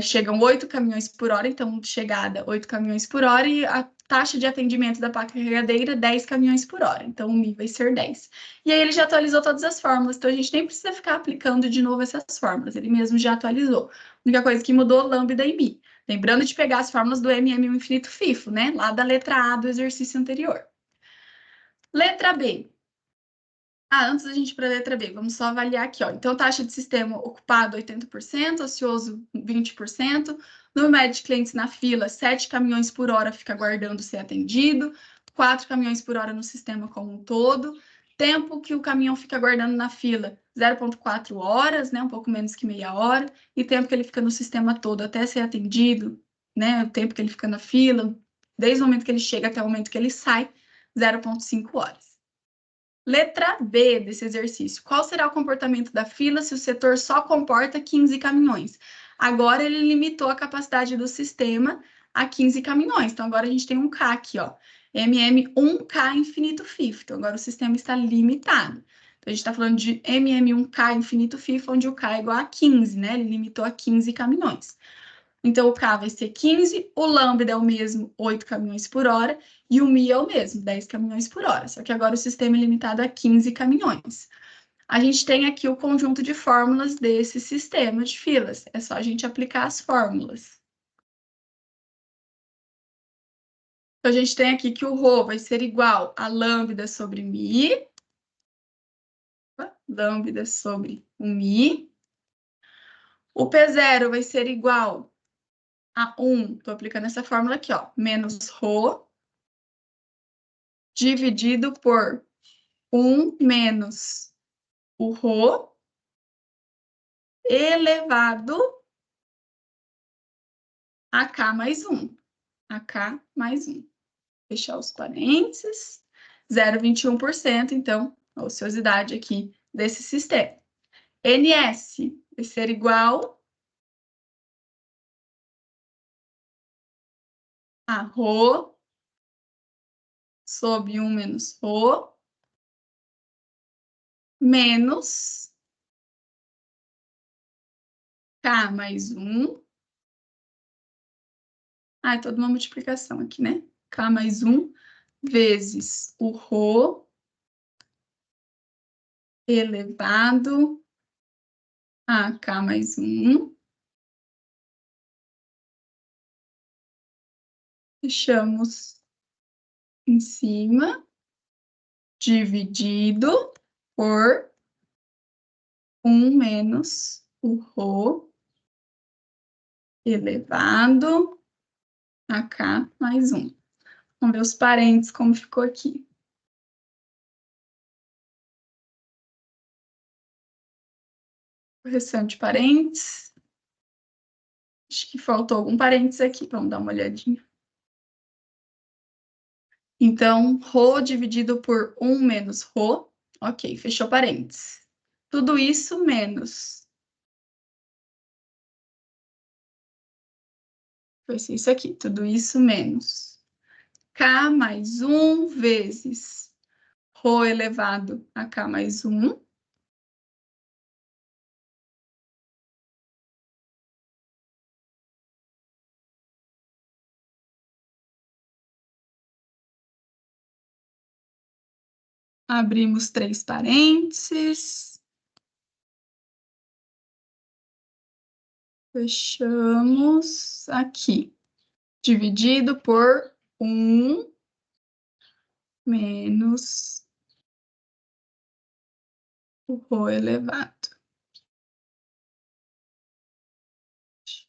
S1: Chegam 8 caminhões por hora, então chegada 8 caminhões por hora, e a taxa de atendimento da pá carregadeira 10 caminhões por hora, então o Mi vai ser 10. E aí ele já atualizou todas as fórmulas, então a gente nem precisa ficar aplicando de novo essas fórmulas, ele mesmo já atualizou. A única coisa que mudou, lambda e Mi. Lembrando de pegar as fórmulas do MM infinito FIFO, né? Lá da letra A do exercício anterior. Letra B. Antes da gente ir para a letra B, vamos só avaliar aqui, ó. Então, taxa de sistema ocupado 80%, ocioso 20%, número médio de clientes na fila, 7 caminhões por hora fica aguardando ser atendido, 4 caminhões por hora no sistema como um todo, tempo que o caminhão fica aguardando na fila, 0,4 horas, né, um pouco menos que meia hora, e tempo que ele fica no sistema todo até ser atendido, né, o tempo que ele fica na fila, desde o momento que ele chega até o momento que ele sai, 0,5 horas. Letra B desse exercício. Qual será o comportamento da fila se o setor só comporta 15 caminhões? Agora ele limitou a capacidade do sistema a 15 caminhões. Então, agora a gente tem um K aqui, ó. MM1K infinito FIFO. Então, agora o sistema está limitado. Então, a gente está falando de MM1K infinito FIFO, onde o K é igual a 15, né? Ele limitou a 15 caminhões. Então, o K vai ser 15, o lambda é o mesmo, 8 caminhões por hora, e o Mi é o mesmo, 10 caminhões por hora. Só que agora o sistema é limitado a 15 caminhões. A gente tem aqui o conjunto de fórmulas desse sistema de filas. É só a gente aplicar as fórmulas. Então, a gente tem aqui que o Rho vai ser igual a lambda sobre Mi. Lambda sobre o Mi. O P0 vai ser igual a 1, estou aplicando essa fórmula aqui, ó, menos Rho, dividido por 1 menos o Rho elevado a K mais 1. A K mais 1. Fechar os parênteses. 0,21%, então, a ociosidade aqui desse sistema. NS vai ser igual a Rho sobre 1 menos Rho menos K mais 1. Toda uma multiplicação aqui, né? K mais 1 vezes o Rho elevado a K mais 1 fechamos em cima, dividido por 1 menos o Rho elevado a K mais 1. Vamos ver os parênteses, como ficou aqui. Correção de parênteses. Acho que faltou algum parênteses aqui, vamos dar uma olhadinha. Então, Rho dividido por 1 menos Rho. Ok, fechou parênteses. Tudo isso menos. Vai ser isso aqui, tudo isso menos. K mais 1 vezes Rho elevado a K mais 1. Abrimos 3 parênteses. Fechamos aqui. Dividido por 1 menos o Rho elevado.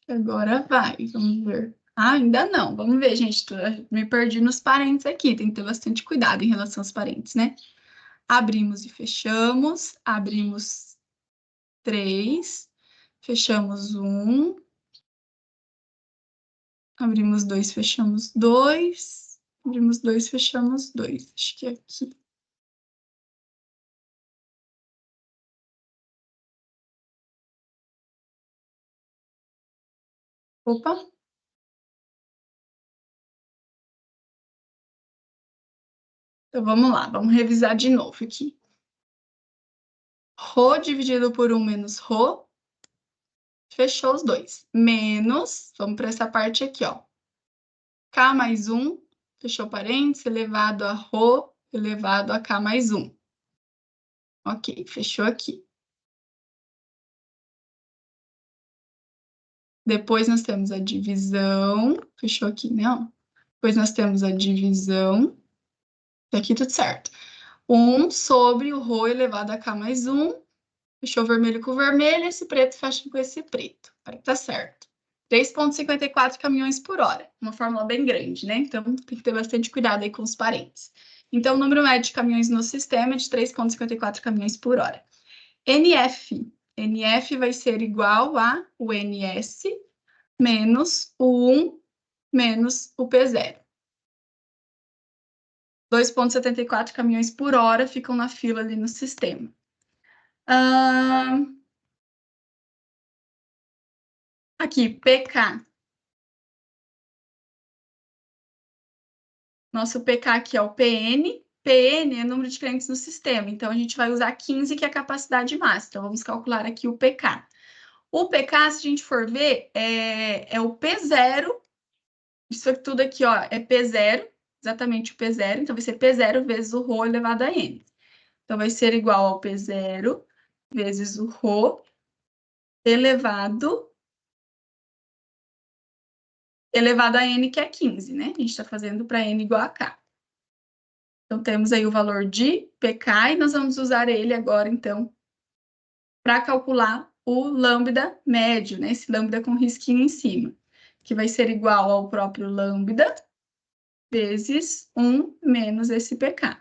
S1: Agora vai, vamos ver. Ah, ainda não. Vamos ver, gente. Me perdi nos parênteses aqui. Tem que ter bastante cuidado em relação aos parênteses, né? Abrimos e fechamos. Abrimos 3. Fechamos 1. Abrimos 2, fechamos 2. Abrimos 2, fechamos 2. Acho que é aqui. Opa. Então, vamos lá. Vamos revisar de novo aqui. Rho dividido por 1 menos Rho. Fechou os dois. Menos, vamos para essa parte aqui, ó. K mais 1, fechou parênteses, elevado a Rho, elevado a K mais 1. Ok, fechou aqui. Depois nós temos a divisão, fechou aqui, né? Depois nós temos a divisão, tá aqui tudo certo. 1 sobre o Rho elevado a K mais 1, fechou vermelho com vermelho, esse preto fecha com esse preto. Aí tá certo. 3,54 caminhões por hora. Uma fórmula bem grande, né? Então, tem que ter bastante cuidado aí com os parênteses. Então, o número médio de caminhões no sistema é de 3,54 caminhões por hora. NF. NF vai ser igual a o NS menos o 1 menos o P0. 2,74 caminhões por hora ficam na fila ali no sistema. Aqui, PK. Nosso PK aqui é o PN. PN é o número de clientes no sistema. Então, a gente vai usar 15, que é a capacidade máxima. Então, vamos calcular aqui o PK. O PK, se a gente for ver, é o P0. Isso tudo aqui, ó, é P0. Exatamente o P0. Então, vai ser P0 vezes o Rho elevado a N. Então, vai ser igual ao P0 vezes o Rho elevado a N, que é 15, né? A gente está fazendo para N igual a K. Então, temos aí o valor de PK e nós vamos usar ele agora, então, para calcular o lambda médio, né? Esse lambda com risquinho em cima, que vai ser igual ao próprio lambda vezes 1 menos esse PK.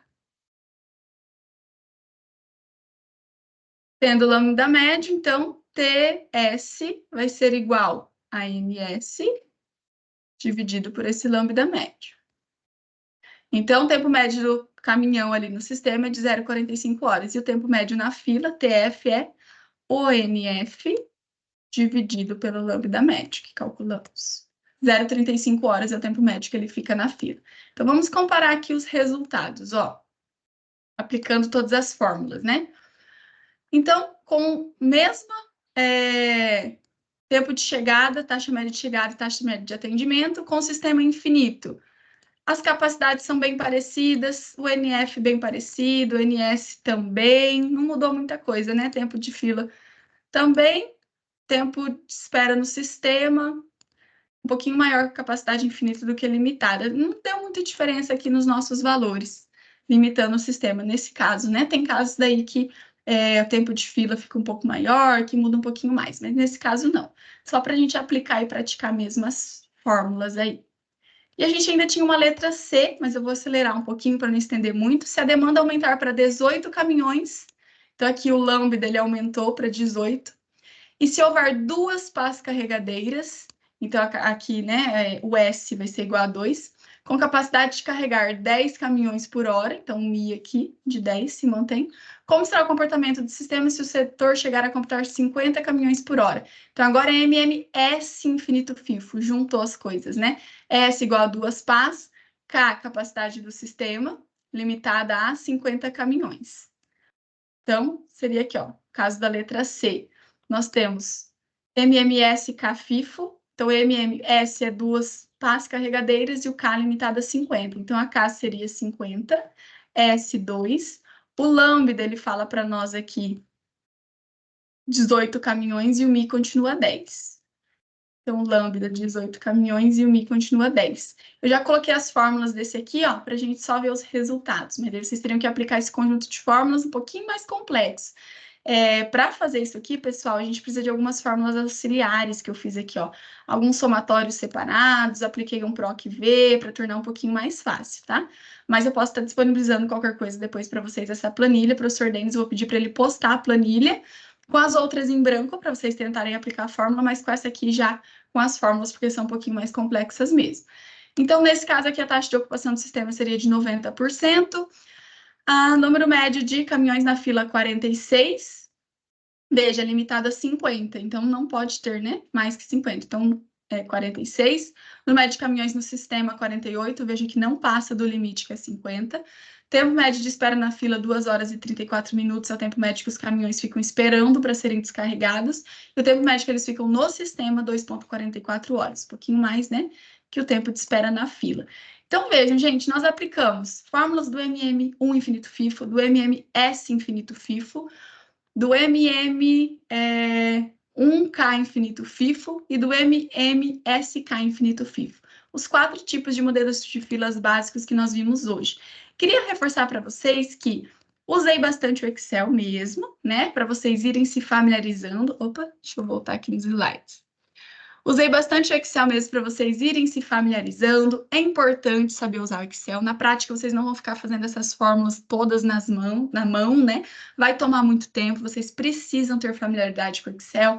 S1: Tendo lambda médio, então, TS vai ser igual a NS dividido por esse lambda médio. Então, o tempo médio do caminhão ali no sistema é de 0,45 horas. E o tempo médio na fila, TF, é ONF dividido pelo lambda médio, que calculamos. 0,35 horas é o tempo médio que ele fica na fila. Então, vamos comparar aqui os resultados, ó. Aplicando todas as fórmulas, né? Então, com o mesmo tempo de chegada, taxa média de chegada e taxa média de atendimento, com o sistema infinito. As capacidades são bem parecidas, o NF bem parecido, o NS também, não mudou muita coisa, né? Tempo de fila também, tempo de espera no sistema, pouquinho maior a capacidade infinita do que limitada. Não deu muita diferença aqui nos nossos valores, limitando o sistema. Nesse caso, né? Tem casos daí que o tempo de fila fica um pouco maior, que muda um pouquinho mais, mas nesse caso não. Só para a gente aplicar e praticar mesmo as fórmulas aí. E a gente ainda tinha uma letra C, mas eu vou acelerar um pouquinho para não estender muito. Se a demanda aumentar para 18 caminhões, então aqui o lambda dele aumentou para 18. E se houver 2 pás carregadeiras, então aqui, né, o S vai ser igual a 2, com capacidade de carregar 10 caminhões por hora, então o Mi aqui de 10 se mantém. Como será o comportamento do sistema se o setor chegar a computar 50 caminhões por hora? Então agora é MMS infinito FIFO, juntou as coisas, né? S igual a 2 pás, K, capacidade do sistema, limitada a 50 caminhões. Então, seria aqui, ó, caso da letra C. Nós temos MMS K FIFO, então MMS é 2 pás carregadeiras e o K limitado a 50. Então, a K seria 50, S 2. O lambda, ele fala para nós aqui 18 caminhões e o Mi continua 10. Então, o lambda 18 caminhões e o Mi continua 10. Eu já coloquei as fórmulas desse aqui, ó, para a gente só ver os resultados. Mas aí vocês teriam que aplicar esse conjunto de fórmulas um pouquinho mais complexo. Para fazer isso aqui, pessoal, a gente precisa de algumas fórmulas auxiliares que eu fiz aqui, ó. Alguns somatórios separados, apliquei um PROC-V para tornar um pouquinho mais fácil, tá? Mas eu posso estar disponibilizando qualquer coisa depois para vocês, essa planilha. Professor Denis, eu vou pedir para ele postar a planilha com as outras em branco para vocês tentarem aplicar a fórmula, mas com essa aqui já com as fórmulas, porque são um pouquinho mais complexas mesmo. Então, nesse caso aqui, a taxa de ocupação do sistema seria de 90%. A número médio de caminhões na fila, 46. Veja, limitado a 50, então não pode ter, né, mais que 50. Então, 46. Número médio de caminhões no sistema, 48. Veja que não passa do limite, que é 50. Tempo médio de espera na fila, 2 horas e 34 minutos. É o tempo médio que os caminhões ficam esperando para serem descarregados. E o tempo médio que eles ficam no sistema, 2,44 horas. Um pouquinho mais, né, que o tempo de espera na fila. Então, vejam, gente, nós aplicamos fórmulas do MM1 infinito FIFO, do MMS infinito FIFO, do MM1K infinito FIFO e do MMSK infinito FIFO. Os 4 tipos de modelos de filas básicos que nós vimos hoje. Queria reforçar para vocês que usei bastante o Excel mesmo, né? Para vocês irem se familiarizando. Opa, deixa eu voltar aqui nos slides. Usei bastante o Excel mesmo para vocês irem se familiarizando. É importante saber usar o Excel. Na prática, vocês não vão ficar fazendo essas fórmulas todas na mão, né? Vai tomar muito tempo. Vocês precisam ter familiaridade com o Excel.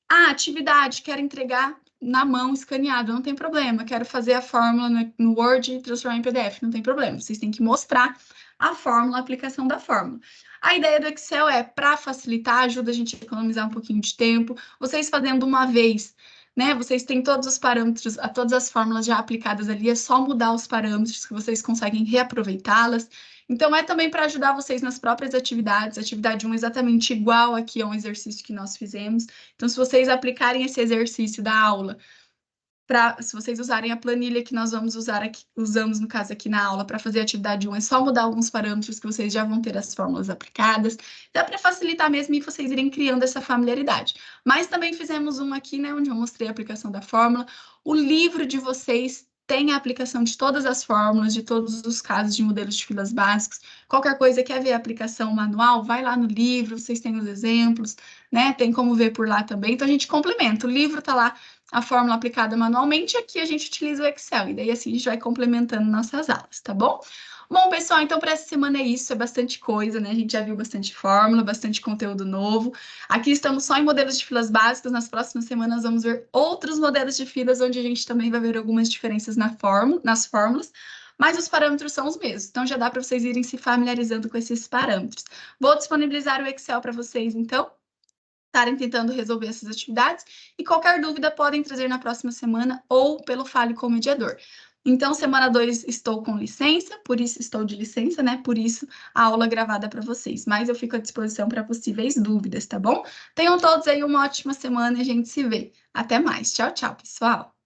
S1: Atividade, quero entregar na mão escaneado, não tem problema. Quero fazer a fórmula no Word e transformar em PDF, não tem problema. Vocês têm que mostrar a fórmula, a aplicação da fórmula. A ideia do Excel é, para facilitar, ajuda a gente a economizar um pouquinho de tempo. Vocês fazendo uma vez, né? Vocês têm todos os parâmetros, todas as fórmulas já aplicadas ali, é só mudar os parâmetros que vocês conseguem reaproveitá-las. Então, é também para ajudar vocês nas próprias atividades. Atividade 1 exatamente igual aqui a um exercício que nós fizemos. Então, se vocês aplicarem esse exercício da aula, se vocês usarem a planilha que nós vamos usar aqui, usamos no caso aqui na aula para fazer a atividade 1, é só mudar alguns parâmetros que vocês já vão ter as fórmulas aplicadas. Dá para facilitar mesmo e vocês irem criando essa familiaridade. Mas também fizemos um aqui, né, onde eu mostrei a aplicação da fórmula. O livro de vocês tem a aplicação de todas as fórmulas, de todos os casos de modelos de filas básicos. Qualquer coisa, quer ver a aplicação manual, vai lá no livro, vocês têm os exemplos, né? Tem como ver por lá também. Então, a gente complementa. O livro está lá, a fórmula aplicada manualmente, aqui a gente utiliza o Excel. E daí, assim, a gente vai complementando nossas aulas, tá bom? Bom, pessoal, então para essa semana é isso, é bastante coisa, né? A gente já viu bastante fórmula, bastante conteúdo novo. Aqui estamos só em modelos de filas básicas, nas próximas semanas vamos ver outros modelos de filas, onde a gente também vai ver algumas diferenças nas fórmulas, mas os parâmetros são os mesmos, então já dá para vocês irem se familiarizando com esses parâmetros. Vou disponibilizar o Excel para vocês, então, estarem tentando resolver essas atividades, e qualquer dúvida podem trazer na próxima semana ou pelo Fale com o Mediador. Então, semana 2 estou com licença, por isso estou de licença, né? Por isso a aula gravada para vocês. Mas eu fico à disposição para possíveis dúvidas, tá bom? Tenham todos aí uma ótima semana e a gente se vê. Até mais. Tchau, tchau, pessoal!